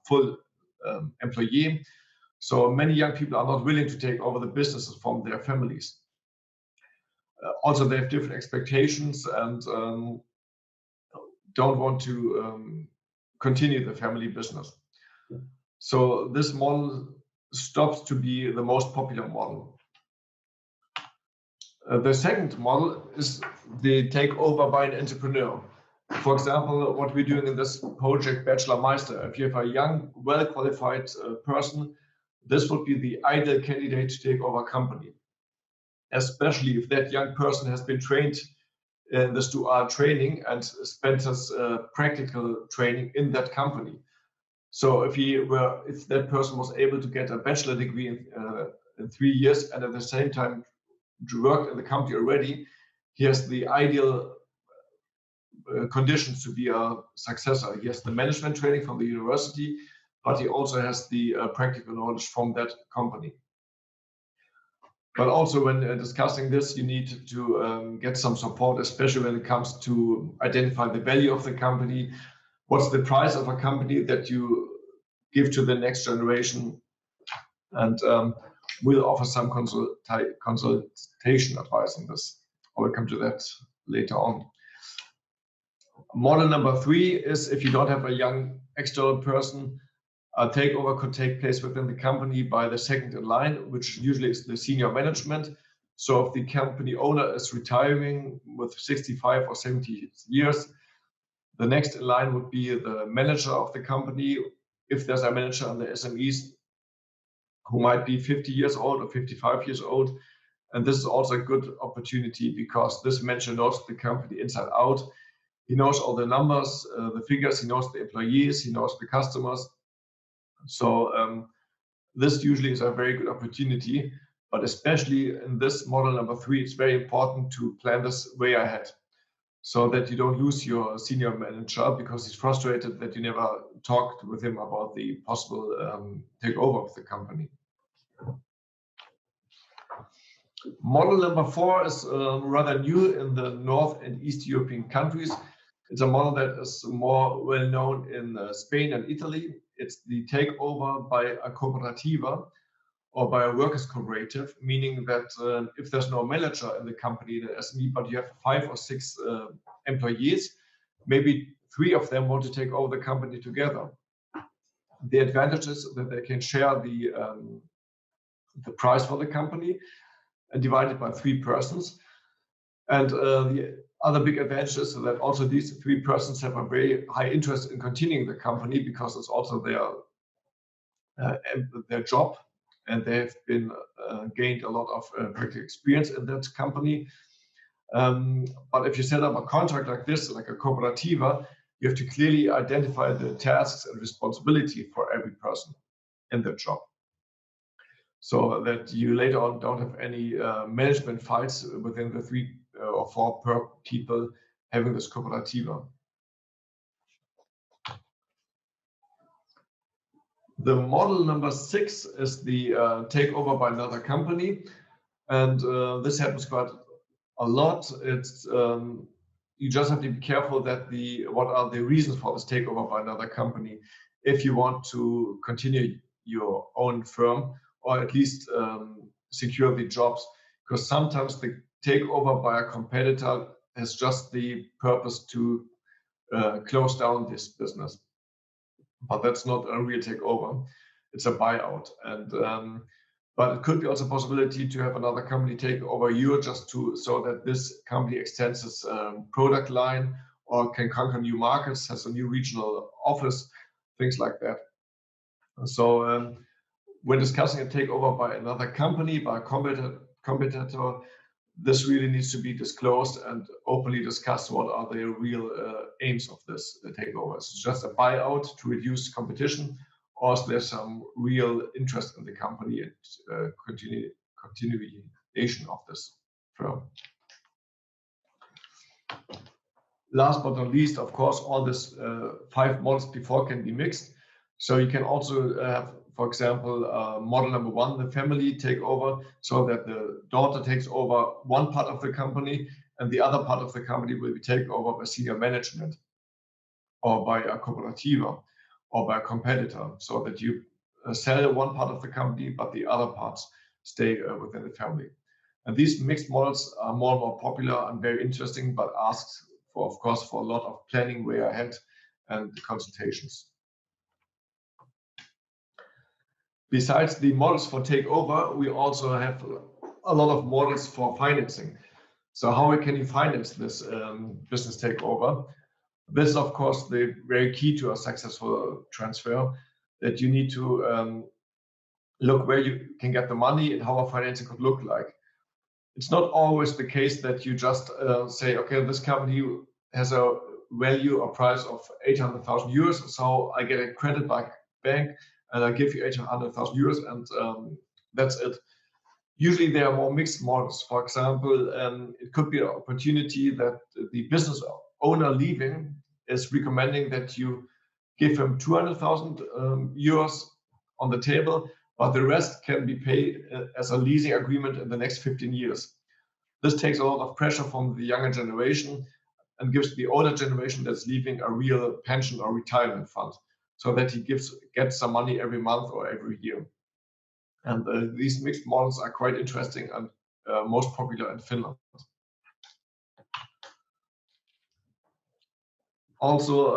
full employee. So many young people are not willing to take over the businesses from their families. Also, they have different expectations and don't want to continue the family business. So this model stops to be the most popular model. The second model is the takeover by an entrepreneur. For example, what we're doing in this project, Bachelor Meister. If you have a young, well-qualified person, this would be the ideal candidate to take over a company, especially if that young person has been trained in this 2-hour training and spent his practical training in that company. So if that person was able to get a bachelor degree in 3 years and at the same time worked in the company already, he has the ideal conditions to be a successor. He has the management training from the university, but he also has the practical knowledge from that company. But also when discussing this, you need to get some support, especially when it comes to identify the value of the company, what's the price of a company that you give to the next generation, and we'll offer some consultation advice on this. I will come to that later on. Model number 3 is if you don't have a young external person, a takeover could take place within the company by the second in line, which usually is the senior management. So if the company owner is retiring with 65 or 70 years, the next in line would be the manager of the company. If there's a manager on the SMEs who might be 50 years old or 55 years old. And this is also a good opportunity because this manager knows the company inside out. He knows all the numbers, the figures, he knows the employees, he knows the customers. So this usually is a very good opportunity, but especially in this model number 3, it's very important to plan this way ahead so that you don't lose your senior manager because he's frustrated that you never talked with him about the possible takeover of the company. Model number 4 is rather new in the North and East European countries. It's a model that is more well known in Spain and Italy. It's the takeover by a cooperativa or by a workers' cooperative, meaning that if there's no manager in the company, the SME, but you have 5 or 6 employees, maybe 3 of them want to take over the company together. The advantage is that they can share the price for the company and divide it by 3 persons. And the other big advantage is that also these 3 persons have a very high interest in continuing the company because it's also their job, and they have been gained a lot of practical experience in that company. But if you set up a contract like this, like a cooperativa, you have to clearly identify the tasks and responsibility for every person in the job, so that you later on don't have any management fights within the 3 or 4 people having this cooperativa. The model number 6 is the takeover by another company, and this happens quite a lot. It's you just have to be careful that what are the reasons for this takeover by another company if you want to continue your own firm or at least secure the jobs, because sometimes the takeover by a competitor has just the purpose to close down this business. But that's not a real takeover, it's a buyout. And but it could be also a possibility to have another company take over you just so that this company extends its product line or can conquer new markets, has a new regional office, things like that. So when discussing a takeover by another company, by a competitor, this really needs to be disclosed and openly discussed. What are the real aims of this takeover? Is it just a buyout to reduce competition, or is there some real interest in the company and continuation of this firm? Last but not least, of course, all these 5 models before can be mixed. So you can also have, for example, model number 1, the family takeover, so that the daughter takes over one part of the company and the other part of the company will be taken over by senior management or by a cooperativa or by a competitor, so that you sell one part of the company, but the other parts stay within the family. And these mixed models are more and more popular and very interesting, but asks for, of course, for a lot of planning way ahead and consultations. Besides the models for takeover, we also have a lot of models for financing. So how can you finance this business takeover? This is, of course, the very key to a successful transfer, that you need to look where you can get the money and how a financing could look like. It's not always the case that you just say, okay, this company has a value or price of 800,000 euros, so I get a credit by bank and I give you 800,000 euros and that's it. Usually there are more mixed models. For example, it could be an opportunity that the business owner leaving is recommending that you give him 200,000 euros on the table, but the rest can be paid as a leasing agreement in the next 15 years. This takes a lot of pressure from the younger generation, and gives the older generation that's leaving a real pension or retirement fund, so that he gets some money every month or every year. And these mixed models are quite interesting and most popular in Finland. Also,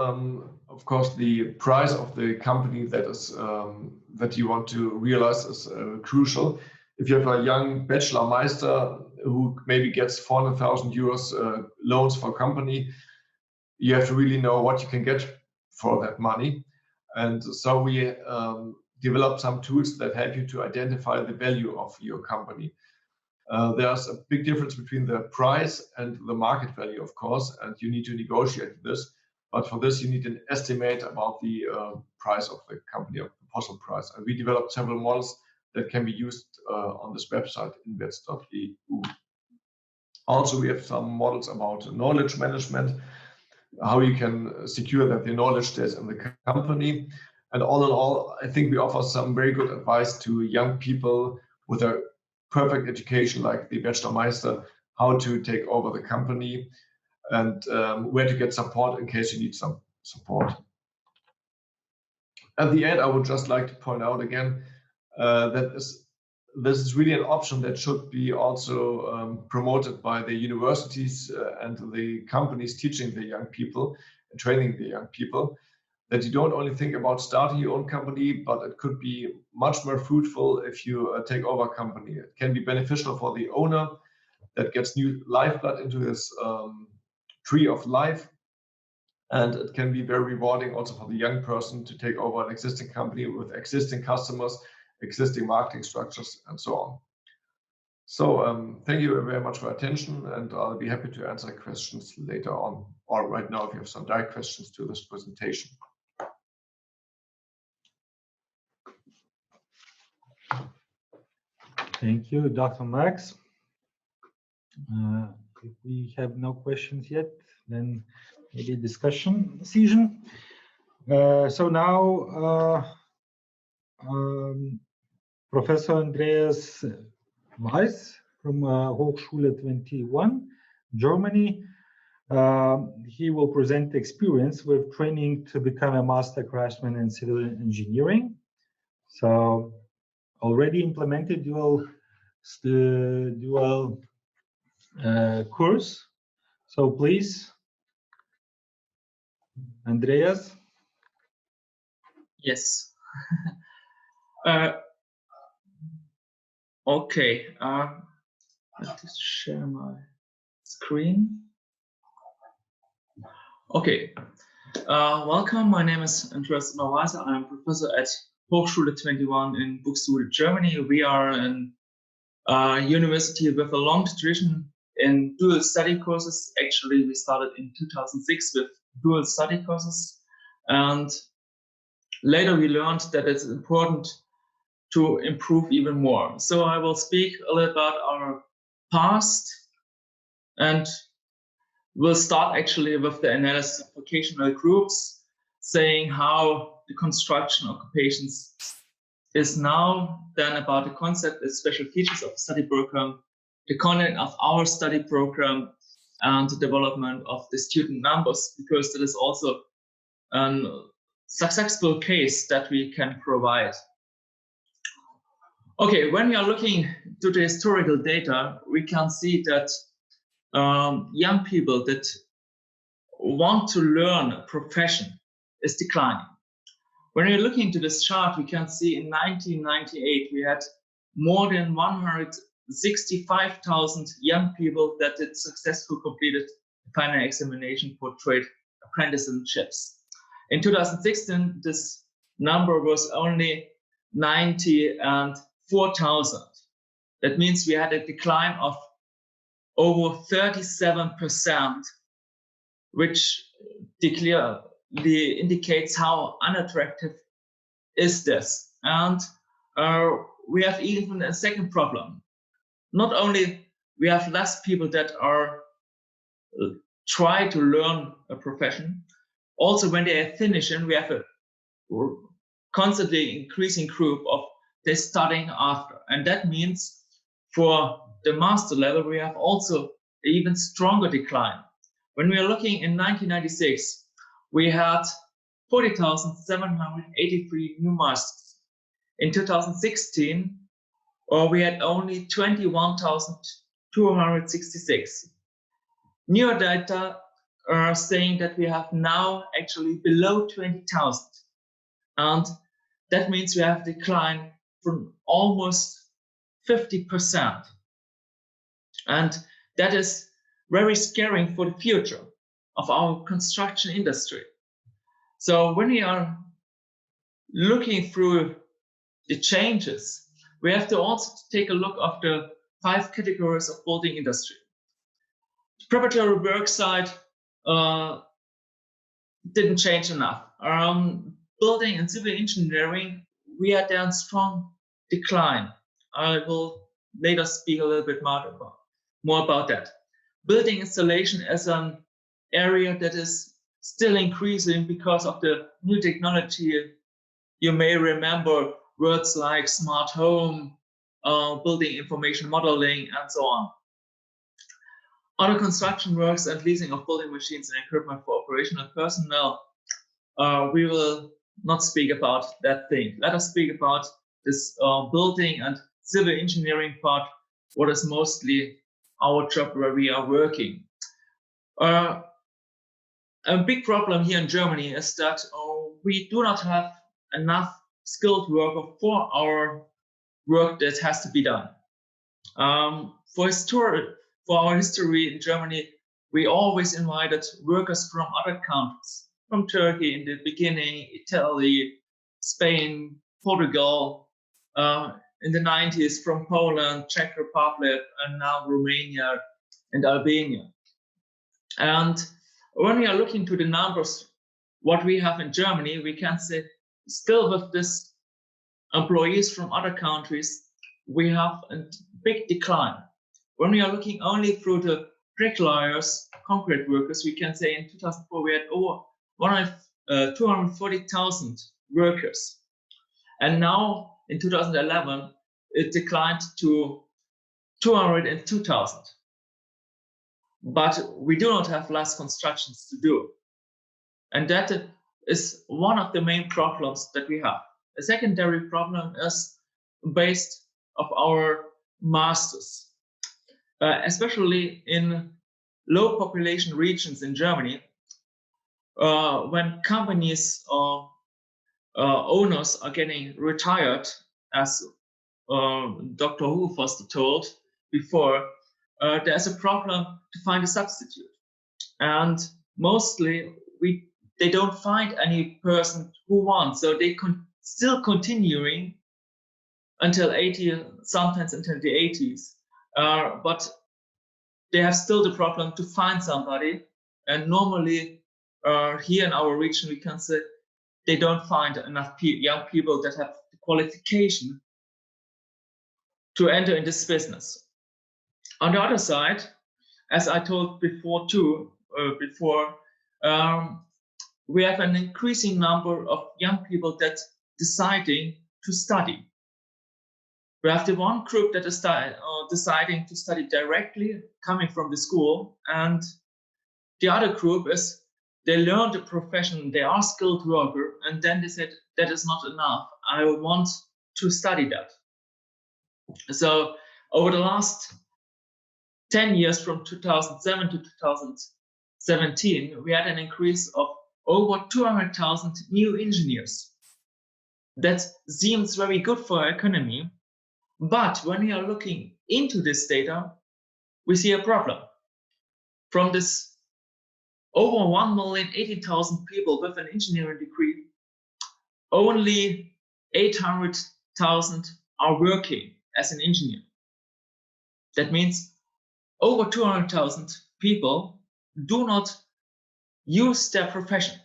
of course, the price of the company that you want to realize is crucial. If you have a young Bachelor Meister who maybe gets 400,000 euros loans for a company, you have to really know what you can get for that money. And so we developed some tools that help you to identify the value of your company. There's a big difference between the price and the market value, of course, and you need to negotiate this. But for this, you need an estimate about the price of the company, of the possible price. And we developed several models that can be used on this website, invest.eu. Also, we have some models about knowledge management, how you can secure that the knowledge stays in the company. And all in all, I think we offer some very good advice to young people with a perfect education like the Bachelor Meister, how to take over the company and where to get support in case you need some support. At the end, I would just like to point out again that this is really an option that should be also promoted by the universities and the companies teaching the young people and training the young people, that you don't only think about starting your own company, but it could be much more fruitful if you take over a company. It can be beneficial for the owner that gets new lifeblood into this tree of life. And it can be very rewarding also for the young person to take over an existing company with existing customers, existing marketing structures, and so on. So thank you very much for your attention, and I'll be happy to answer questions later on, or right now if you have some direct questions to this presentation. Thank you, Dr. Max. If we have no questions yet, then maybe discussion session. So now Professor Andreas Weiss from Hochschule 21, Germany. He will present experience with training to become a master craftsman in civil engineering. So already implemented dual course. So please, Andreas. Yes. Okay. Let me share my screen. Okay. Welcome. My name is Andreas Weiss. I'm professor at Hochschule 21 in Buxtehude, Germany. We are a university with a long tradition in dual study courses. Actually, we started in 2006 with dual study courses, and later we learned that it's important to improve even more. So I will speak a little about our past, and we'll start actually with the analysis of vocational groups, saying how the construction occupations is now, then about the concept and special features of the study program, the content of our study program, and the development of the student numbers, because that is also a successful case that we can provide. Okay, when we are looking to the historical data, we can see that young people that want to learn a profession is declining. When we're looking to this chart, we can see in 1998, we had more than 165,000 young people that did successfully completed the final examination for trade apprenticeships. In 2016, this number was only 94,000. That means we had a decline of over 37%, which clearly indicates how unattractive is this. And we have even a second problem. Not only we have less people that are try to learn a profession, also when they are finishing, we have a constantly increasing group of they studying after. And that means for the master level, we have also an even stronger decline. When we are looking in 1996, we had 40,783 new masters. In 2016, we had only 21,266. Newer data are saying that we have now actually below 20,000. And that means we have a decline from almost 50%. And that is very scary for the future of our construction industry. So when we are looking through the changes, we have to also take a look at the 5 categories of building industry. The preparatory work side didn't change enough. Building and civil engineering, we had a strong decline. I will later speak a little bit more about that. Building installation as an area that is still increasing because of the new technology. You may remember words like smart home, building information modeling, and so on. Other construction works and leasing of building machines and equipment for operational personnel. We will not speak about that thing. Let us speak about this building and civil engineering part, what is mostly our job where we are working. A big problem here in Germany is that we do not have enough skilled worker for our work that has to be done. For our history in Germany, we always invited workers from other countries, from Turkey in the beginning, Italy, Spain, Portugal, in the 90s from Poland, Czech Republic, and now Romania and Albania. And when we are looking to the numbers, what we have in Germany, we can say still with this employees from other countries, we have a big decline. When we are looking only through the bricklayers, concrete workers, we can say in 2004 we had over 240,000 workers. And now in 2011, it declined to 202,000. But we do not have less constructions to do. And that is one of the main problems that we have. A secondary problem is based of our masters, especially in low population regions in Germany. When companies or owners are getting retired, as Dr. Hugo told before, there's a problem to find a substitute. And mostly they don't find any person who wants, so they still continuing until 80, sometimes until the 80s. But they have still the problem to find somebody. And normally here in our region, we can say they don't find enough young people that have the qualification to enter in this business. On the other side, as I told before too, we have an increasing number of young people that deciding to study. We have the one group that is deciding to study directly coming from the school, and the other group is they learn the profession, they are skilled worker, and then they said that is not enough. I want to study that. So over the last 10 years, from 2007 to 2017, we had an increase of over 200,000 new engineers. That seems very good for our economy, but when we are looking into this data, we see a problem. From this over 1,080,000 people with an engineering degree, only 800,000 are working as an engineer. That means over 200,000 people do not use their profession.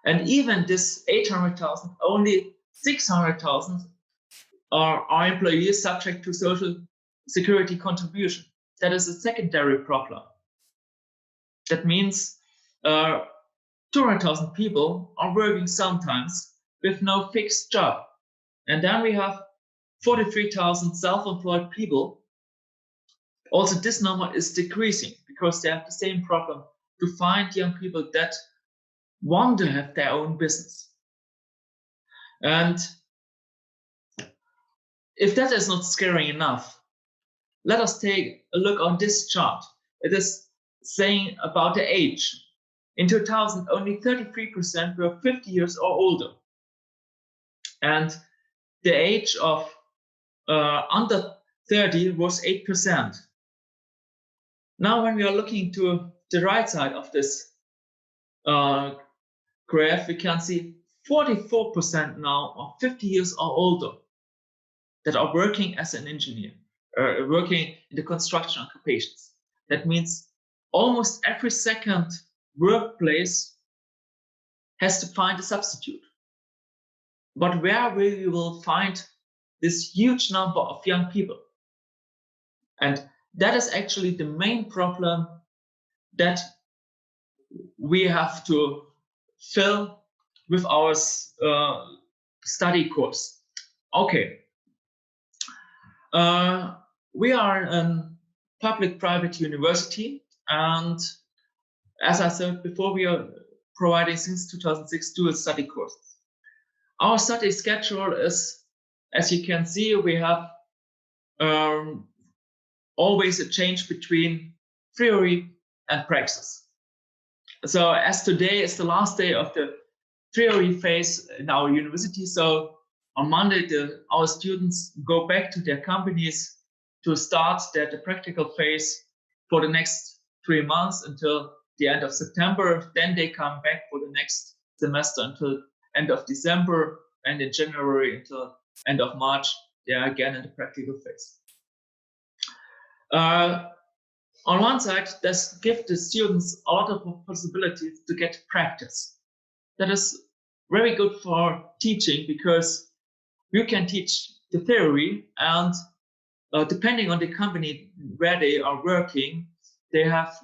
And even this 800,000, only 600,000 are employees subject to social security contribution. That is a secondary problem. That means 200,000 people are working sometimes with no fixed job. And then we have 43,000 self-employed people. Also, this number is decreasing because they have the same problem to find young people that want to have their own business. And if that is not scary enough, let us take a look on this chart. It is saying about the age. In 2000, only 33% were 50 years or older. And the age of under 30 was 8%. Now, when we are looking to the right side of this graph, we can see 44% now are 50 years or older that are working as an engineer, working in the construction occupations. That means almost every second workplace has to find a substitute. But where we will find this huge number of young people? And that is actually the main problem that we have to fill with our study course. Okay. We are a public-private university, and as I said before, we are providing since 2006 dual study courses. Our study schedule is, as you can see, we have always a change between theory and praxis. So as today is the last day of the theory phase in our university, so on Monday, our students go back to their companies to start the practical phase for the next 3 months until the end of September. Then they come back for the next semester until end of December, and in January until end of March, they are again in the practical phase. On one side, this gives the students a lot of possibilities to get practice. That is very good for teaching, because you can teach the theory, and depending on the company where they are working, they have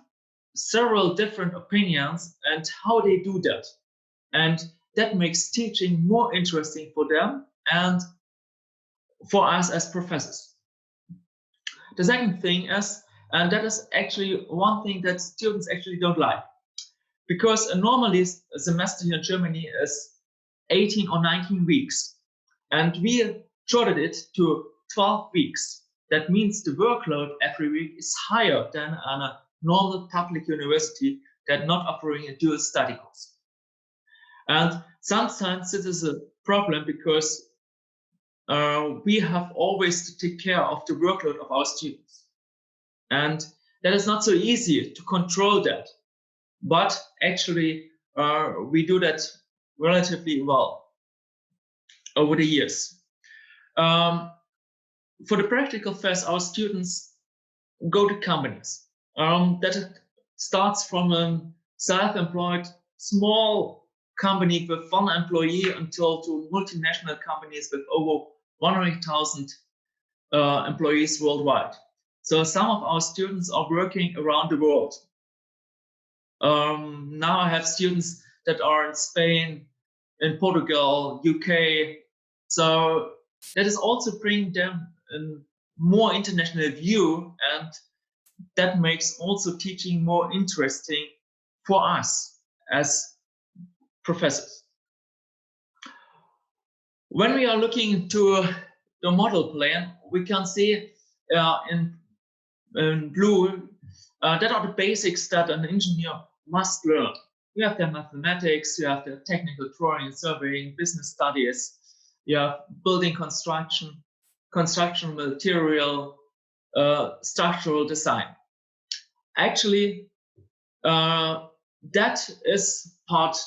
several different opinions and how they do that. And that makes teaching more interesting for them and for us as professors. The second thing is, and that is actually one thing that students actually don't like, because normally a semester here in Germany is 18 or 19 weeks. And we shortened it to 12 weeks. That means the workload every week is higher than a normal public university that not offering a dual study course. And sometimes this is a problem, because we have always to take care of the workload of our students. And that is not so easy to control that. But actually, we do that relatively well over the years. For the practical phase, our students go to companies. That starts from a self-employed small company with 1 employee until to multinational companies with over 100,000 employees worldwide. So some of our students are working around the world. Now I have students that are in Spain, in Portugal, UK. So that is also bringing them a more international view, and that makes also teaching more interesting for us as professors. When we are looking into the model plan, we can see in blue that are the basics that an engineer must learn. You have the mathematics, you have the technical drawing, surveying, business studies, you have building construction, construction material, structural design. Actually, that is part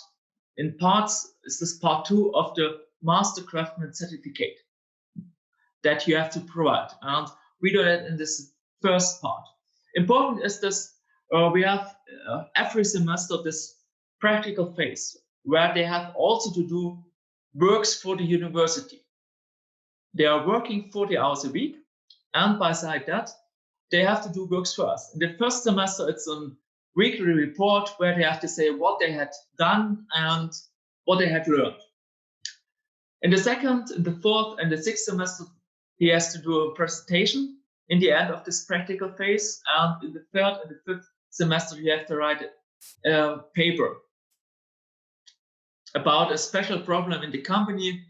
2 of the Master Craftsman certificate that you have to provide. And we do that in this first part. Important is this, we have every semester this practical phase where they have also to do works for the university. They are working 40 hours a week, and beside that, they have to do works for us. In the first semester, it's a weekly report where they have to say what they had done and what they had learned. In the second, in the fourth, and the sixth semester, he has to do a presentation in the end of this practical phase, and in the third and the fifth semester, you have to write a paper about a special problem in the company,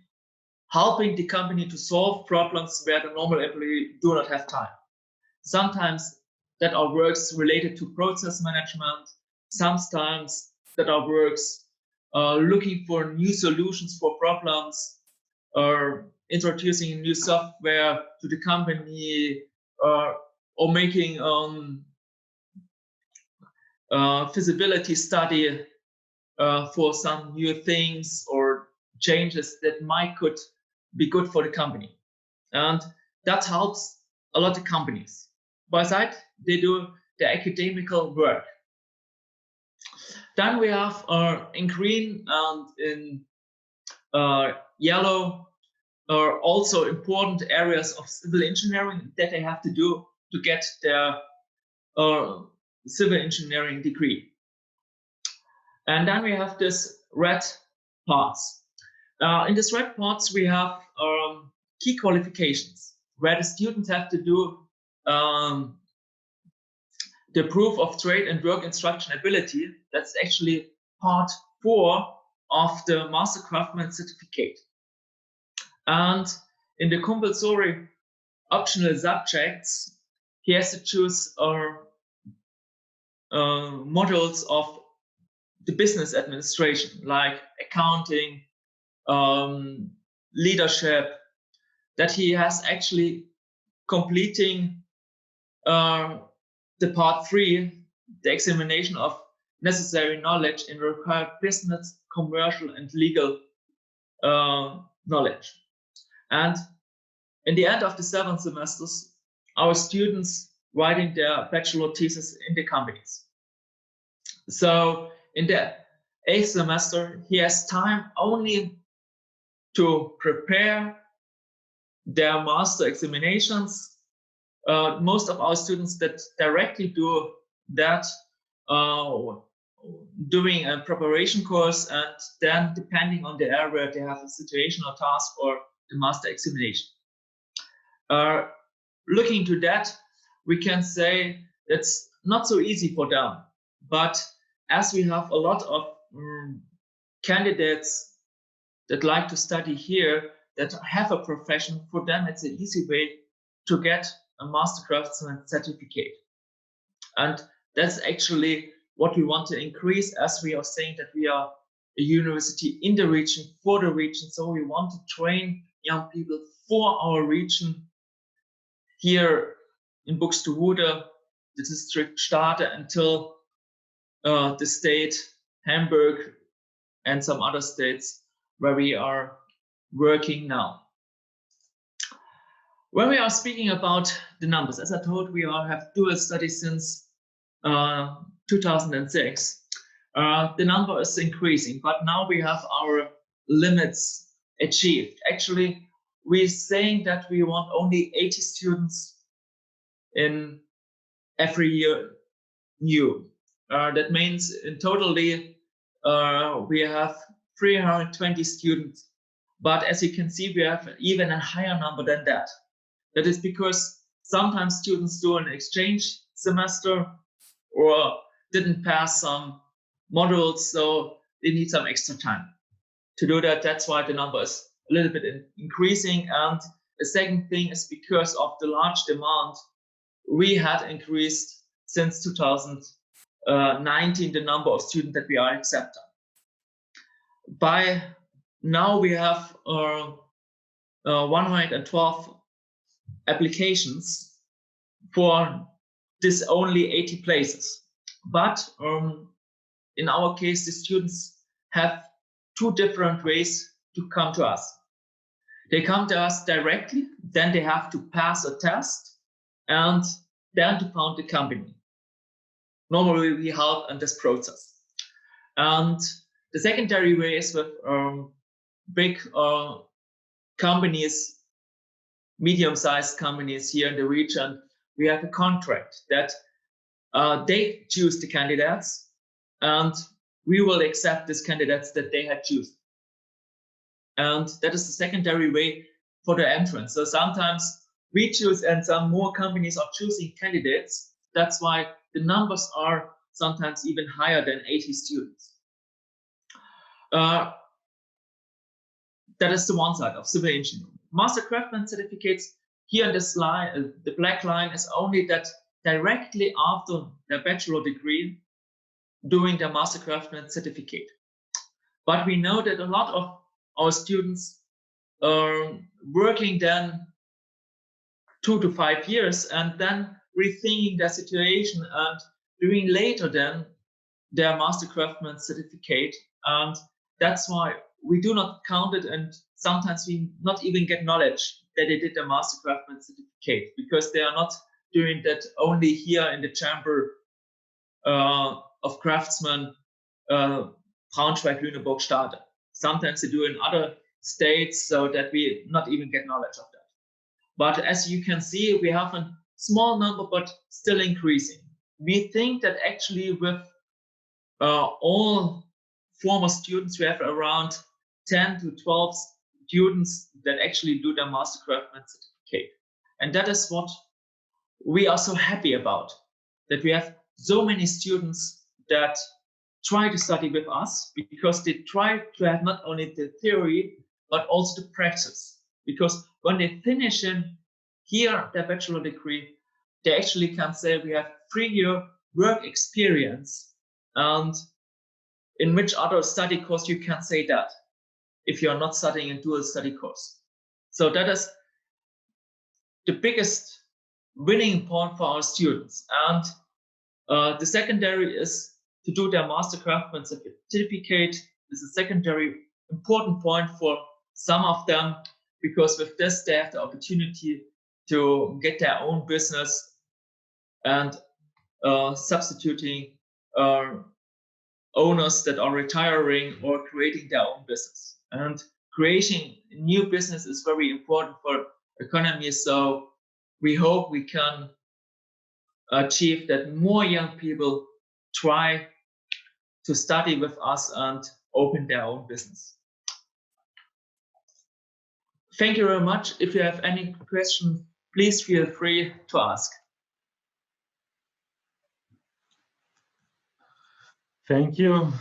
helping the company to solve problems where the normal employee do not have time. Sometimes that are works related to process management, sometimes that are works looking for new solutions for problems, or introducing new software to the company, or making feasibility study for some new things or changes that could be good for the company. And that helps a lot of companies. Besides, they do the academical work. Then we have in green and in yellow are also important areas of civil engineering that they have to do to get their civil engineering degree. And then we have this red parts. In this red parts, we have key qualifications where the students have to do the proof of trade and work instruction ability. That's actually part 4 of the Master Craftsman certificate. And in the compulsory optional subjects, he has to choose modules of the business administration, like accounting, leadership, that he has actually completing the part 3, the examination of necessary knowledge in required business, commercial, and legal knowledge. And in the end of the 7 semesters, our students writing their bachelor thesis in the companies. So in the 8th semester, he has time only to prepare their master examinations. Most of our students that directly do that, doing a preparation course, and then depending on the area, they have a situational task or the master examination. Looking to that, we can say it's not so easy for them, but as we have a lot of candidates that like to study here, that have a profession, for them it's an easy way to get a Master Craftsman certificate. And that's actually what we want to increase, as we are saying that we are a university in the region, for the region. So we want to train young people for our region. Here in Buxtehude, the district Stade, until the state, Hamburg, and some other states where we are working now. When we are speaking about the numbers, as I told, we have dual studies since 2006. The number is increasing, but now we have our limits achieved. Actually, we're saying that we want only 80 students in every year new. That means in totally we have 320 students. But as you can see, we have even a higher number than that. That is because sometimes students do an exchange semester or didn't pass some modules, so they need some extra time to do that. That's why the number is a little bit increasing. And the second thing is because of the large demand, we had increased since 2019 the number of students that we are accepting. By now we have 112 applications for this only 80 places. But in our case, the students have 2 different ways to come to us. They come to us directly, then they have to pass a test, and then to found the company. Normally, we help in this process. And the secondary way is with big companies, medium-sized companies here in the region. We have a contract that they choose the candidates, and we will accept these candidates that they had chosen. And that is the secondary way for the entrance. So sometimes we choose, and some more companies are choosing candidates. That's why the numbers are sometimes even higher than 80 students. That is the one side of civil engineering. Master Craftsman certificates, here in this line, the black line is only that directly after their bachelor degree doing their Master Craftsman certificate. But we know that a lot of our students are working then 2 to 5 years and then rethinking their situation and doing later then their Master Craftsman certificate. And that's why we do not count it, and sometimes we not even get knowledge that they did the Master Craftsman certificate, because they are not doing that only here in the Chamber of Craftsmen, Braunschweig, Lüneburg, Stade. Sometimes they do in other states, so that we not even get knowledge of that. But as you can see, we have a small number, but still increasing. We think that actually with all former students, we have around 10 to 12 students that actually do their Master Craftsman certificate. And that is what we are so happy about, that we have so many students that try to study with us, because they try to have not only the theory, but also the practice. Because when they finish in here their bachelor degree, they actually can say we have 3-year work experience. And in which other study course you can say that, if you're not studying a dual study course? So that is the biggest winning point for our students. And the secondary is to do their Master Craftsman certificate. Is a secondary important point for some of them, because with this they have the opportunity to get their own business and substituting owners that are retiring or creating their own business. And creating new business is very important for economy. So we hope we can achieve that more young people try to study with us and open their own business. Thank you very much. If you have any questions, please feel free to ask. Thank you,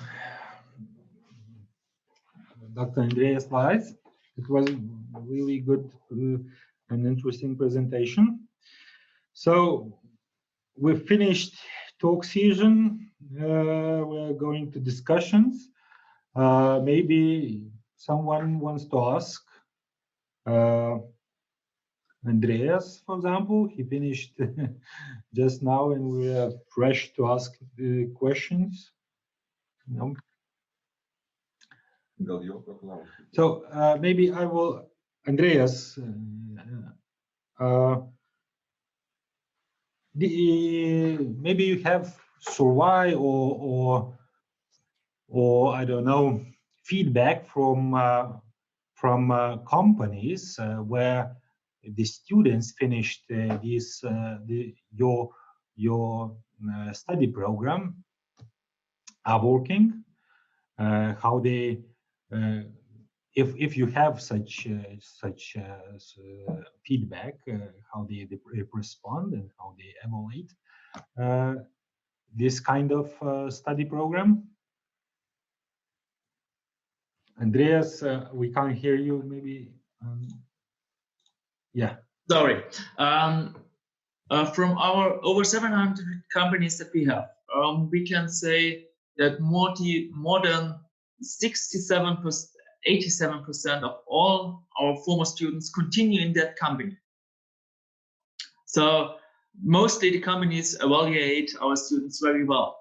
Dr. Andreas Weiss. It was a really good and interesting presentation. So we've finished talk season. We're going to discussions. Maybe someone wants to ask. Andreas, for example, he finished just now, and we are fresh to ask questions. No. So maybe I will, Andreas. Maybe you have survey or I don't know, feedback from companies where the students finished your study program are working. How they, if you have such feedback, how they respond and how they evaluate this kind of study program. Andreas, we can't hear you. Maybe, yeah. Sorry. From our over 700 companies that we have, we can say that more than 67%, 87% of all our former students continue in that company. So mostly the companies evaluate our students very well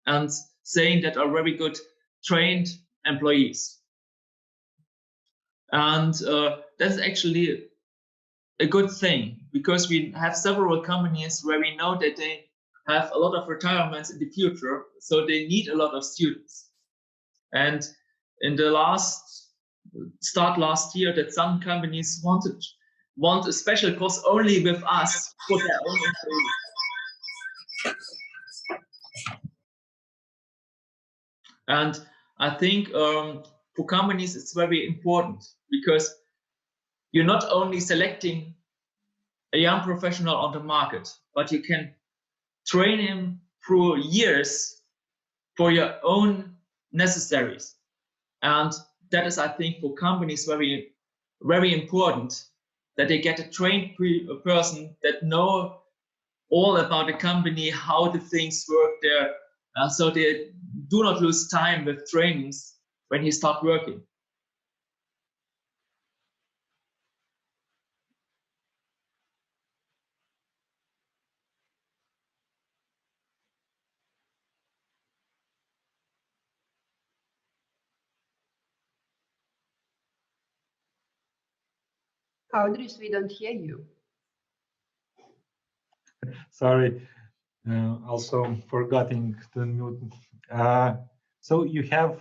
and saying that are very good trained employees. And that's actually a good thing, because we have several companies where we know that they have a lot of retirements in the future, so they need a lot of students. And in the last year, that some companies want a special course only with us for their own employees. And I think for companies it's very important, because you're not only selecting a young professional on the market, but you can train him through years for your own necessaries. And that is, I think, for companies very, very important that they get a trained person that know all about the company, how the things work there, so they do not lose time with trainings when he start working. Audris, we don't hear you. Sorry, also forgetting to mute. So you have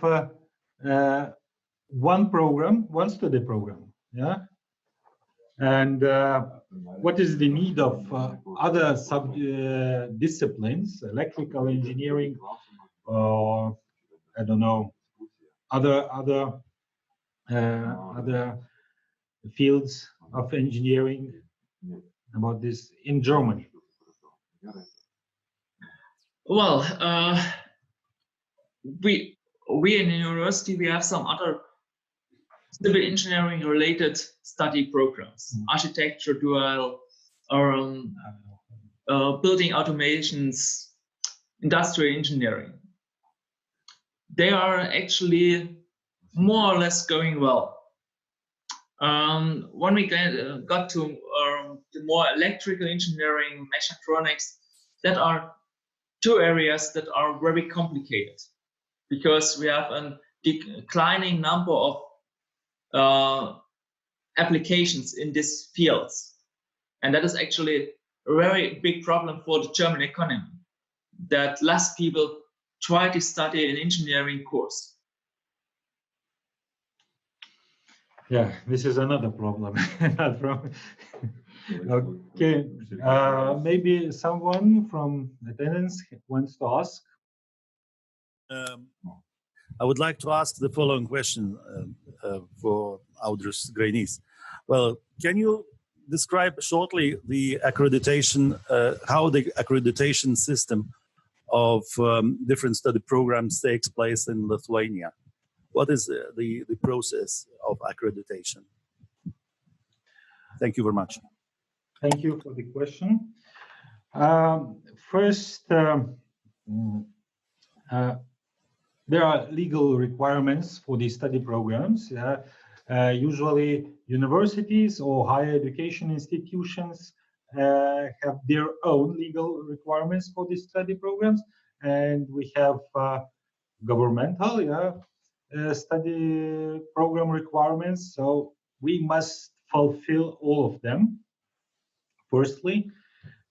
one program, one study program, yeah? And what is the need of other disciplines, electrical engineering, or I don't know, other fields of engineering about this in Germany? Well, we in the university, we have some other civil engineering related study programs, architecture, dual, or building automations, industrial engineering. They are actually more or less going well. When we got to the more electrical engineering, mechatronics, that are two areas that are very complicated because we have a declining number of applications in these fields. And that is actually a very big problem for the German economy, that less people try to study an engineering course. Yeah, this is another problem. Okay, maybe someone from attendance wants to ask. I would like to ask the following question for Audris Grainis. Well, can you describe shortly the accreditation, how the accreditation system of different study programs takes place in Lithuania? What is the process of accreditation? Thank you very much. Thank you for the question. First, there are legal requirements for these study programs. Usually, universities or higher education institutions have their own legal requirements for these study programs, and we have governmental study program requirements. So we must fulfill all of them. Firstly,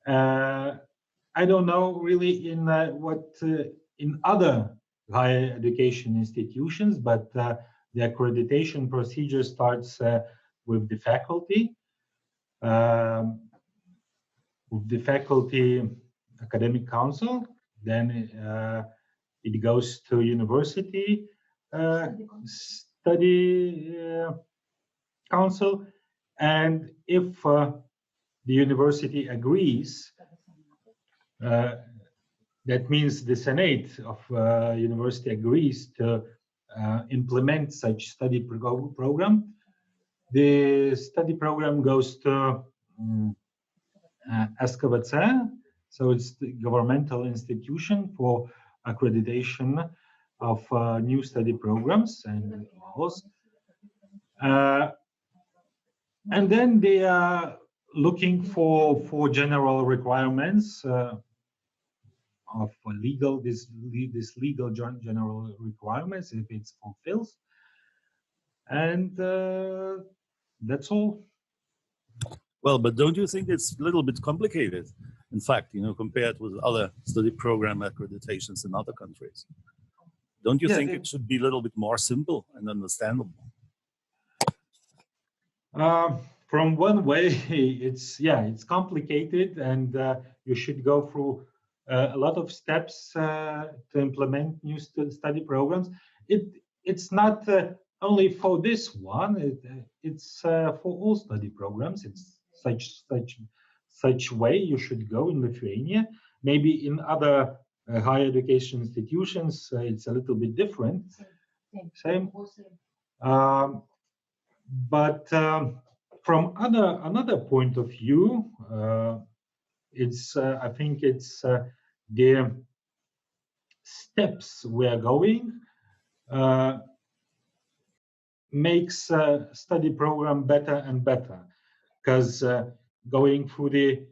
I don't know really in in other higher education institutions, but the accreditation procedure starts with the faculty, academic council. Then it goes to university study council, and if the university agrees, that means the Senate of university agrees to implement such study program. The study program goes to SKVC, so it's the governmental institution for accreditation of new study programs and laws. And then they are looking for general requirements of this legal general requirements, if it fulfills, and that's all. Well, but don't you think it's a little bit complicated, in fact, compared with other study program accreditations in other countries? Don't you think it should be a little bit more simple and understandable? From one way, it's complicated, and you should go through a lot of steps to implement new study programs. It's not only for this one; it's for all study programs. It's such way you should go in Lithuania. Maybe in other higher education institutions, it's a little bit different. Same. But from another point of view, it's I think it's the steps we are going makes study program better and better, because going through the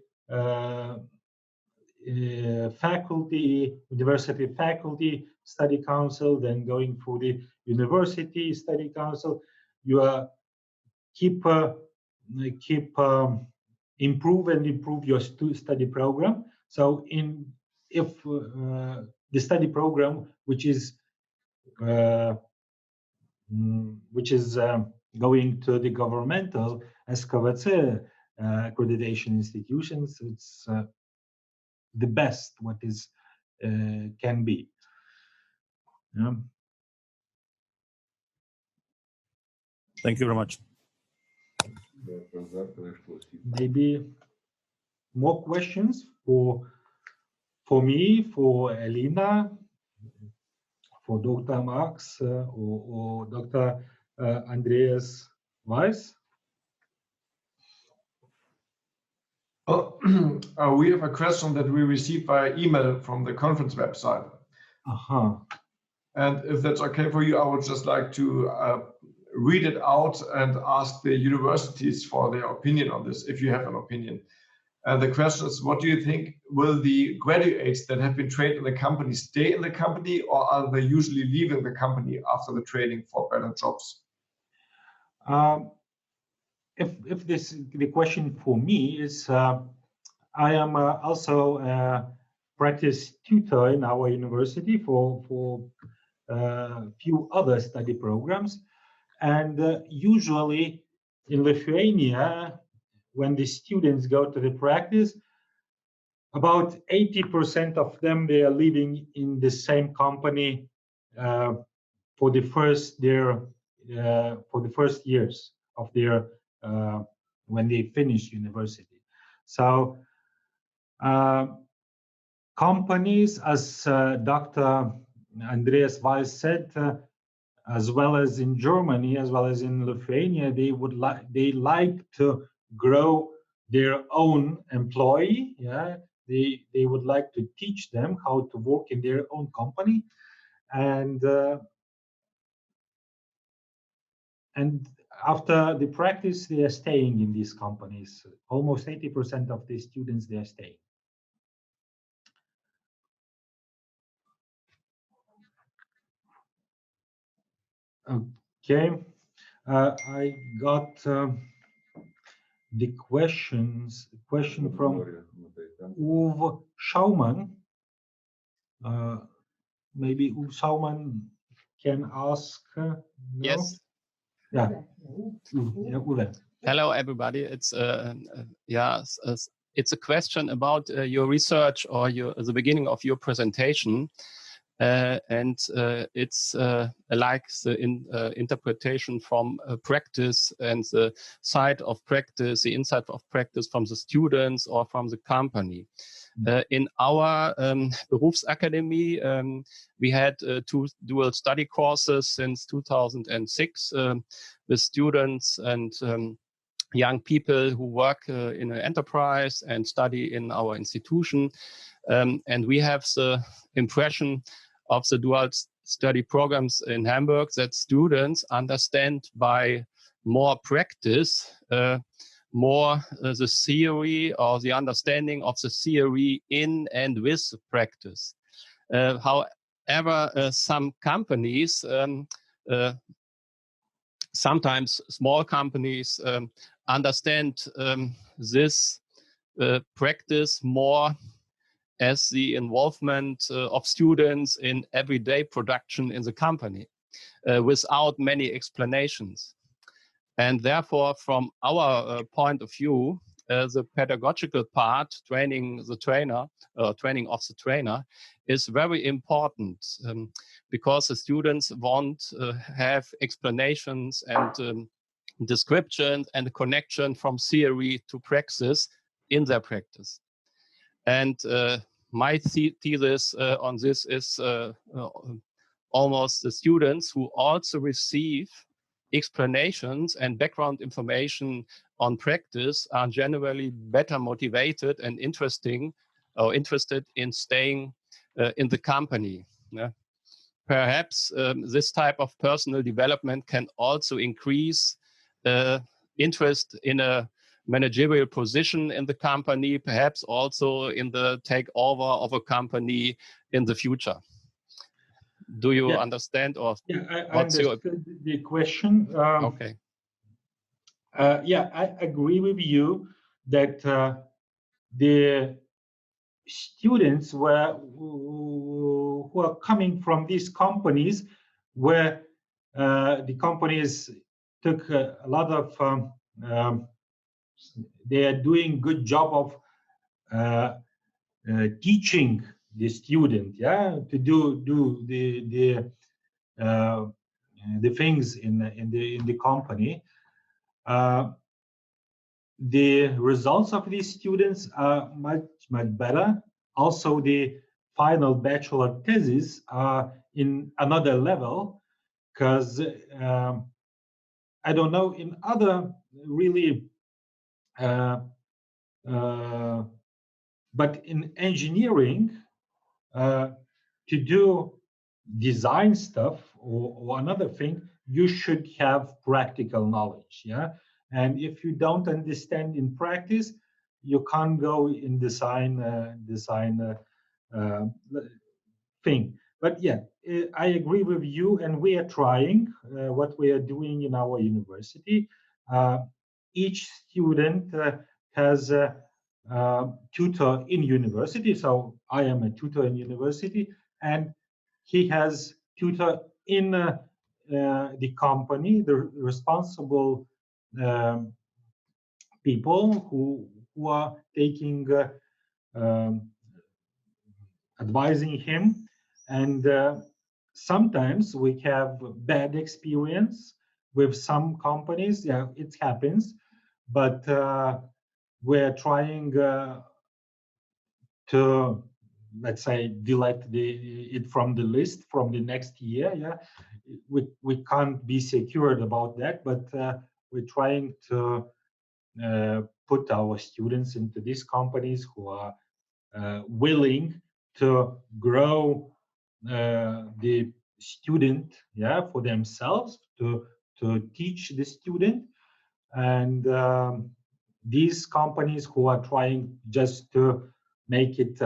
faculty, university faculty study council, then going through the university study council, you keep improve and improve your study program. So if the study program, which is going to the governmental SKVC accreditation institutions, it's the best what is can be. Yeah. Thank you very much. Maybe more questions for me, for Elina, for Dr. Marx, or Dr. Andreas Weiss? Oh, we have a question that we received via email from the conference website. And if that's okay for you, I would just like to read it out and ask the universities for their opinion on this, if you have an opinion. And the question is, what do you think, will the graduates that have been trained in the company stay in the company, or are they usually leaving the company after the training for better jobs? If the question for me is, I am also a practice tutor in our university for a few other study programs, and usually in Lithuania, when the students go to the practice, about 80% of them, they are living in the same company for the first years of their when they finish university. So companies, as Dr. Andreas Weiss said, as well as in Germany, as well as in Lithuania, they like to grow their own employee. Yeah, they would like to teach them how to work in their own company, and after the practice, they are staying in these companies. Almost 80% of the students, they are staying. Okay, I got the question from Uwe Schaumann. Maybe Uwe Schaumann can ask. No? Yes. Yeah. Uwe. Hello, everybody. It's it's a question about your research or the beginning of your presentation. It's like the interpretation from practice and the side of practice, the insight of practice from the students or from the company. In our Berufsakademie, we had 2 dual study courses since 2006 with students and young people who work in an enterprise and study in our institution. And we have the impression of the dual study programs in Hamburg that students understand by more practice, more the theory or the understanding of the theory in and with practice. However, some companies, sometimes small companies, understand this practice more as the involvement of students in everyday production in the company without many explanations. And therefore, from our point of view, the pedagogical part, training of the trainer, is very important because the students want to have explanations and descriptions and a connection from theory to praxis in their practice. And my thesis on this is almost the students who also receive explanations and background information on practice are generally better motivated and interested in staying in the company. Yeah. Perhaps this type of personal development can also increase interest in a managerial position in the company, perhaps also in the takeover of a company in the future. Do you understand, or yeah, I understood the question. Okay. Yeah, I agree with you that the students who are coming from these companies where the companies took a lot of they are doing good job of teaching the student, yeah, to do the things in the company. The results of these students are much better. Also, the final bachelor thesis are in another level, because I don't know in other really but in engineering, to do design stuff or another thing, you should have practical knowledge. Yeah, and if you don't understand in practice, you can't go in design thing. But yeah, I agree with you, and we are trying what we are doing in our university. Each student has a tutor in university. So I am a tutor in university, and he has tutor in the company, the responsible people who are taking advising him. And sometimes we have bad experience with some companies. Yeah, it happens, but we're trying to, let's say, delete it from the list from the next year. Yeah, we can't be secured about that, but we're trying to put our students into these companies who are willing to grow the student, yeah, for themselves, to teach the student. And these companies who are trying just to make it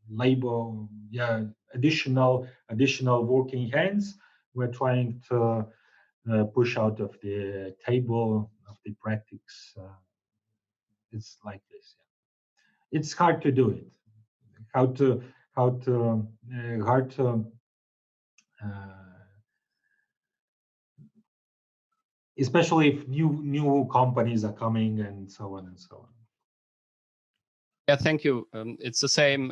labor, yeah, additional working hands, we're trying to push out of the table of the practice. It's like this. Yeah. It's hard to do it. Hard to especially if new companies are coming and so on and so on. Yeah, thank you. It's the same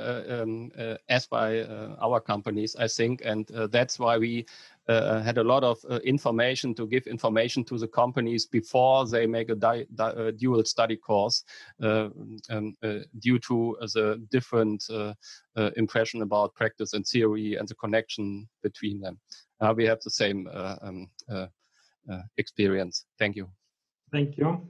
as by our companies, I think, and that's why we had a lot of information to give information to the companies before they make a dual study course, due to the different impression about practice and theory and the connection between them. We have the same experience. Thank you. Thank you.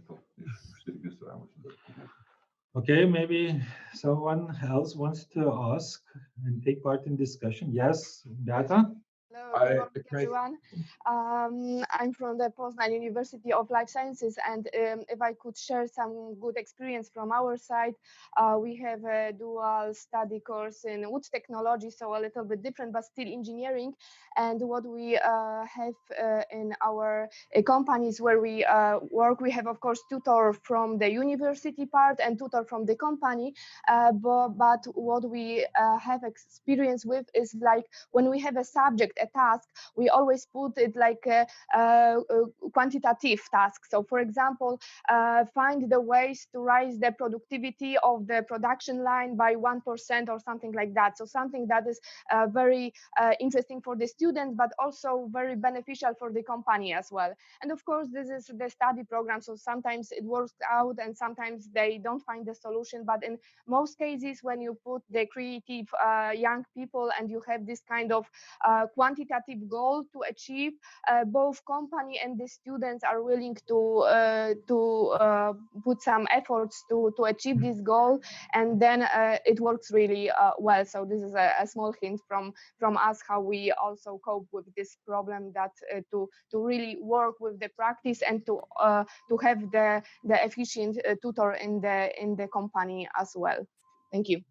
Okay, maybe someone else wants to ask and take part in discussion. Yes, Beata? Hello, good morning, everyone. I'm from the Poznan University of Life Sciences, and if I could share some good experience from our side, we have a dual study course in wood technology, so a little bit different, but still engineering. And what we have in our companies where we work, we have, of course, tutor from the university part and tutor from the company. But what we have experience with is like when we have a subject a task, we always put it like a quantitative task. So for example, find the ways to raise the productivity of the production line by 1% or something like that. So something that is very interesting for the students, but also very beneficial for the company as well. And of course, this is the study program. So sometimes it works out and sometimes they don't find the solution. But in most cases, when you put the creative young people and you have this kind of quantitative goal to achieve, both company and the students are willing to put some efforts to achieve this goal, and then it works really well. So this is a small hint from us how we also cope with this problem, that to really work with the practice and to have the efficient tutor in the company as well. Thank you.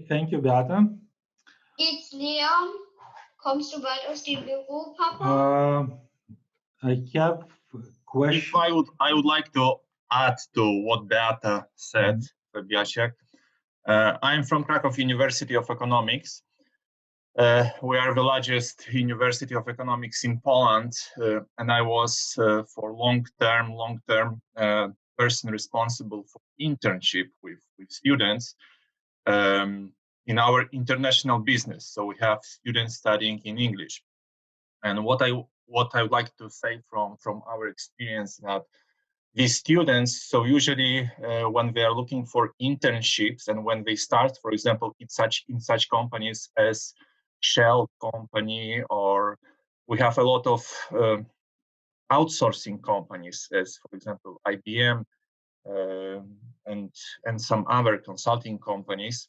Thank you, Beata. Jetzt Leon, kommst du bald aus dem Büro, Papa? I have a question. I would like to add to what Beata said, Biasiak. I'm from Krakow University of Economics. We are the largest university of economics in Poland, and I was for long-term person responsible for internship with students in our international business. So we have students studying in English. And what I would like to say from our experience, that these students, so usually when they are looking for internships and when they start, for example, in such companies as Shell company, or we have a lot of outsourcing companies, as for example IBM and some other consulting companies.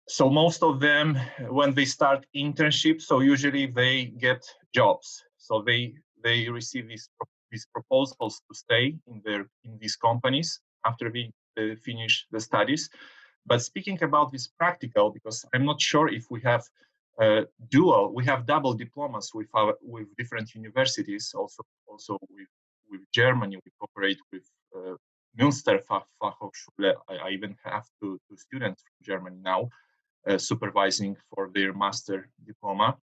So most of them, when they start internships, so usually they get jobs. So they receive these proposals to stay in these companies after we finish the studies. But speaking about this practical, because I'm not sure if we have we have double diplomas with different universities. Also with Germany, we cooperate with Münster Fachhochschule. I even have two students from Germany now supervising for their master diploma.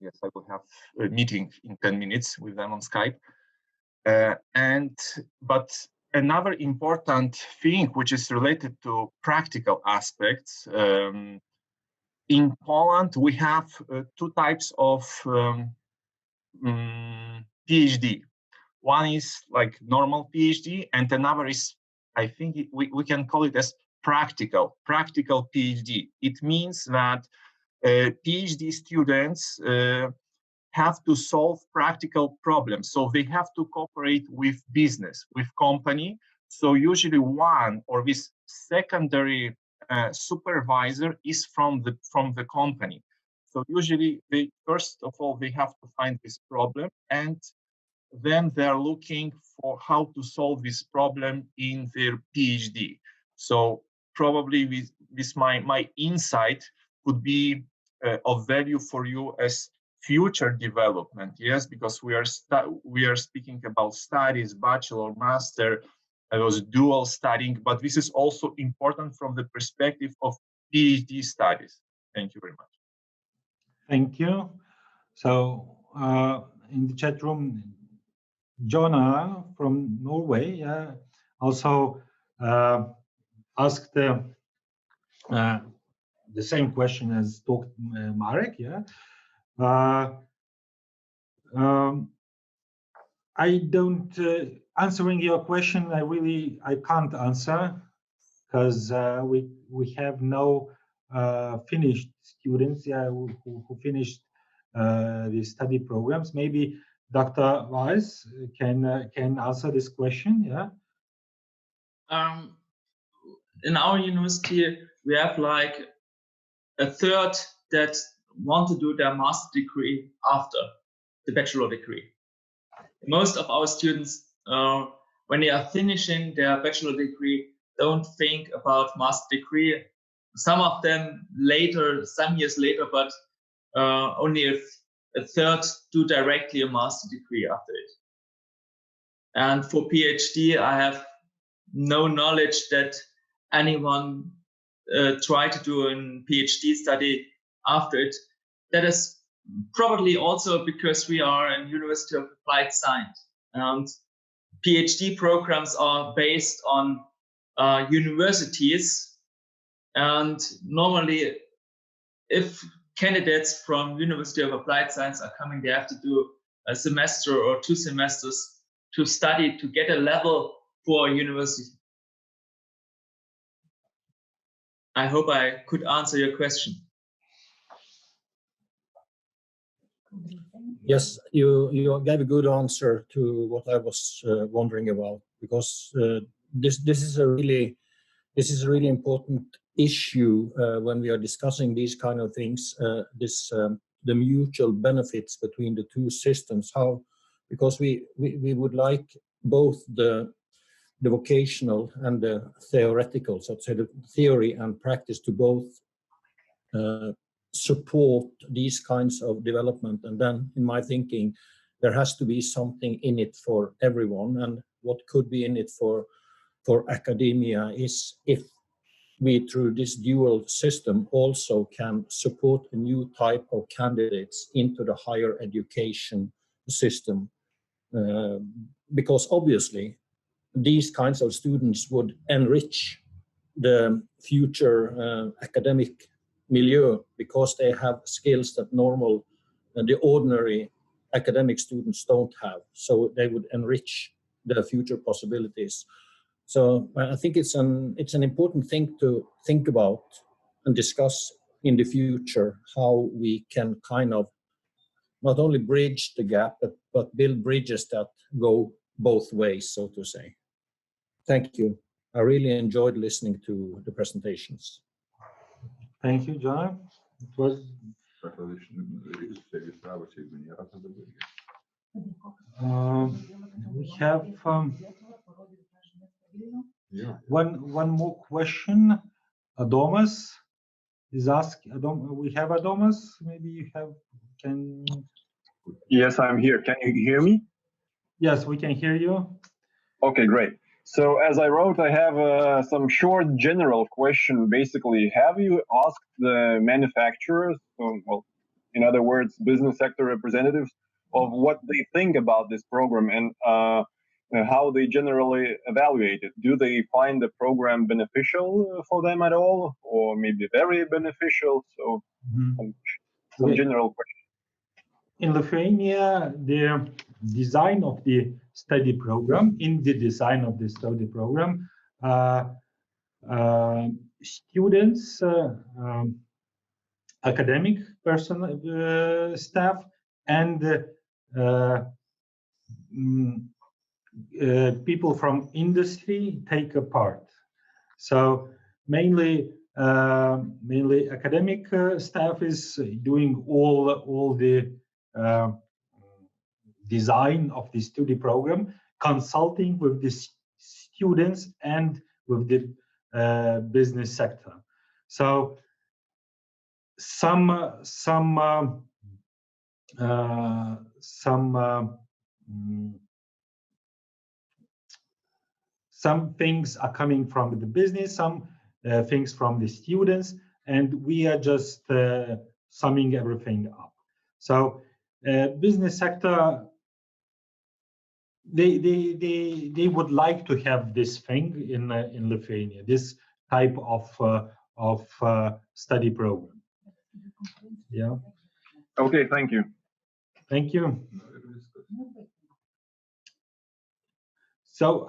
Yes, I will have a meeting in 10 minutes with them on Skype. But another important thing which is related to practical aspects, in Poland we have two types of PhD. One is like normal PhD, and another is, I think we can call it as practical PhD. It means that PhD students have to solve practical problems. So they have to cooperate with business, with company. So usually one or this secondary supervisor is from the company. So usually first of all, they have to find this problem, and then they're looking for how to solve this problem in their PhD. So probably with my insight could be of value for you as future development. Yes, because we are speaking about studies, bachelor, master, those dual studying, but this is also important from the perspective of PhD studies. Thank you very much. Thank you. So in the chat room, Jonah from Norway also asked the same question as talked Marek. I don't answering your question. I can't answer because we have no finished students who finished the study programs. Maybe Dr. Weiss can answer this question. In our university, we have like a third that want to do their master degree after the bachelor degree. Most of our students, when they are finishing their bachelor degree, don't think about master degree. Some of them later, some years later, but only a third do directly a master degree after it. And for PhD, I have no knowledge that anyone try to do a PhD study after it. That is probably also because we are in University of Applied Science, and PhD programs are based on universities, and normally if candidates from University of Applied Science are coming, they have to do a semester or 2 semesters to study to get a level for a university. I hope I could answer your question. Yes, you gave a good answer to what I was wondering about, because this is a really important issue when we are discussing these kind of things. The mutual benefits between the two systems. How, because we would like both the vocational and the theoretical, so to say, the theory and practice to both support these kinds of development. And then in my thinking, there has to be something in it for everyone. And what could be in it for academia is if we, through this dual system, also can support a new type of candidates into the higher education system. Because obviously, these kinds of students would enrich the future academic milieu, because they have skills that the ordinary academic students don't have. So they would enrich the future possibilities. So I think it's an important thing to think about and discuss in the future, how we can kind of not only bridge the gap, but build bridges that go both ways, so to say. Thank you. I really enjoyed listening to the presentations. Thank you, John. It was. We have one more question. Adomas is asking. We have Adomas. Maybe you can. Yes, I'm here. Can you hear me? Yes, we can hear you. Okay, great. So as I wrote, I have some short general question. Basically, have you asked the manufacturers, well, in other words, business sector representatives, of what they think about this program and how they generally evaluate it? Do they find the program beneficial for them at all, or maybe very beneficial? So some general question. In Lithuania, the design of the study program, students, academic staff, and people from industry take a part. So mainly academic staff is doing all the design of the study program, consulting with the students and with the business sector. So some things are coming from the business, some things from the students, and we are just summing everything up. So business sector, they would like to have this thing in Lithuania, this type of study program. Yeah. Okay, thank you. Thank you. So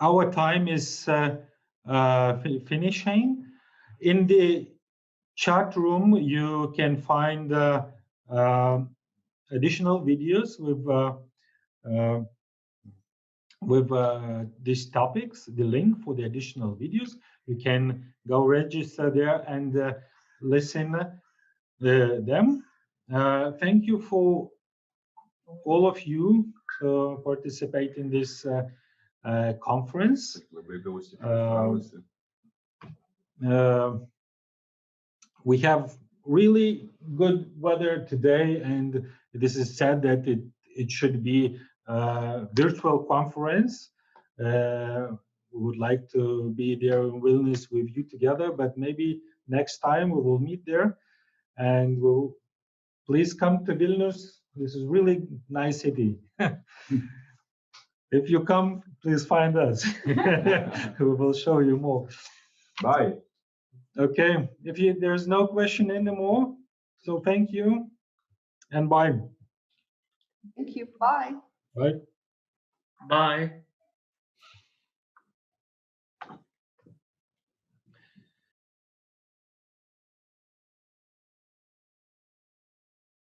our time is finishing. In the chat room, you can find additional videos with these topics, the link for the additional videos. You can go register there and listen them. Thank you for all of you to participate in this conference. We have really good weather today, and this is said that it should be a virtual conference. we would like to be there in Vilnius with you together, but maybe next time we will meet there. And we'll please come to Vilnius. This is really nice city. If you come, please find us. We will show you more. Bye. Okay, there's no question anymore, so thank you and bye. Thank you. Bye. Bye. Bye.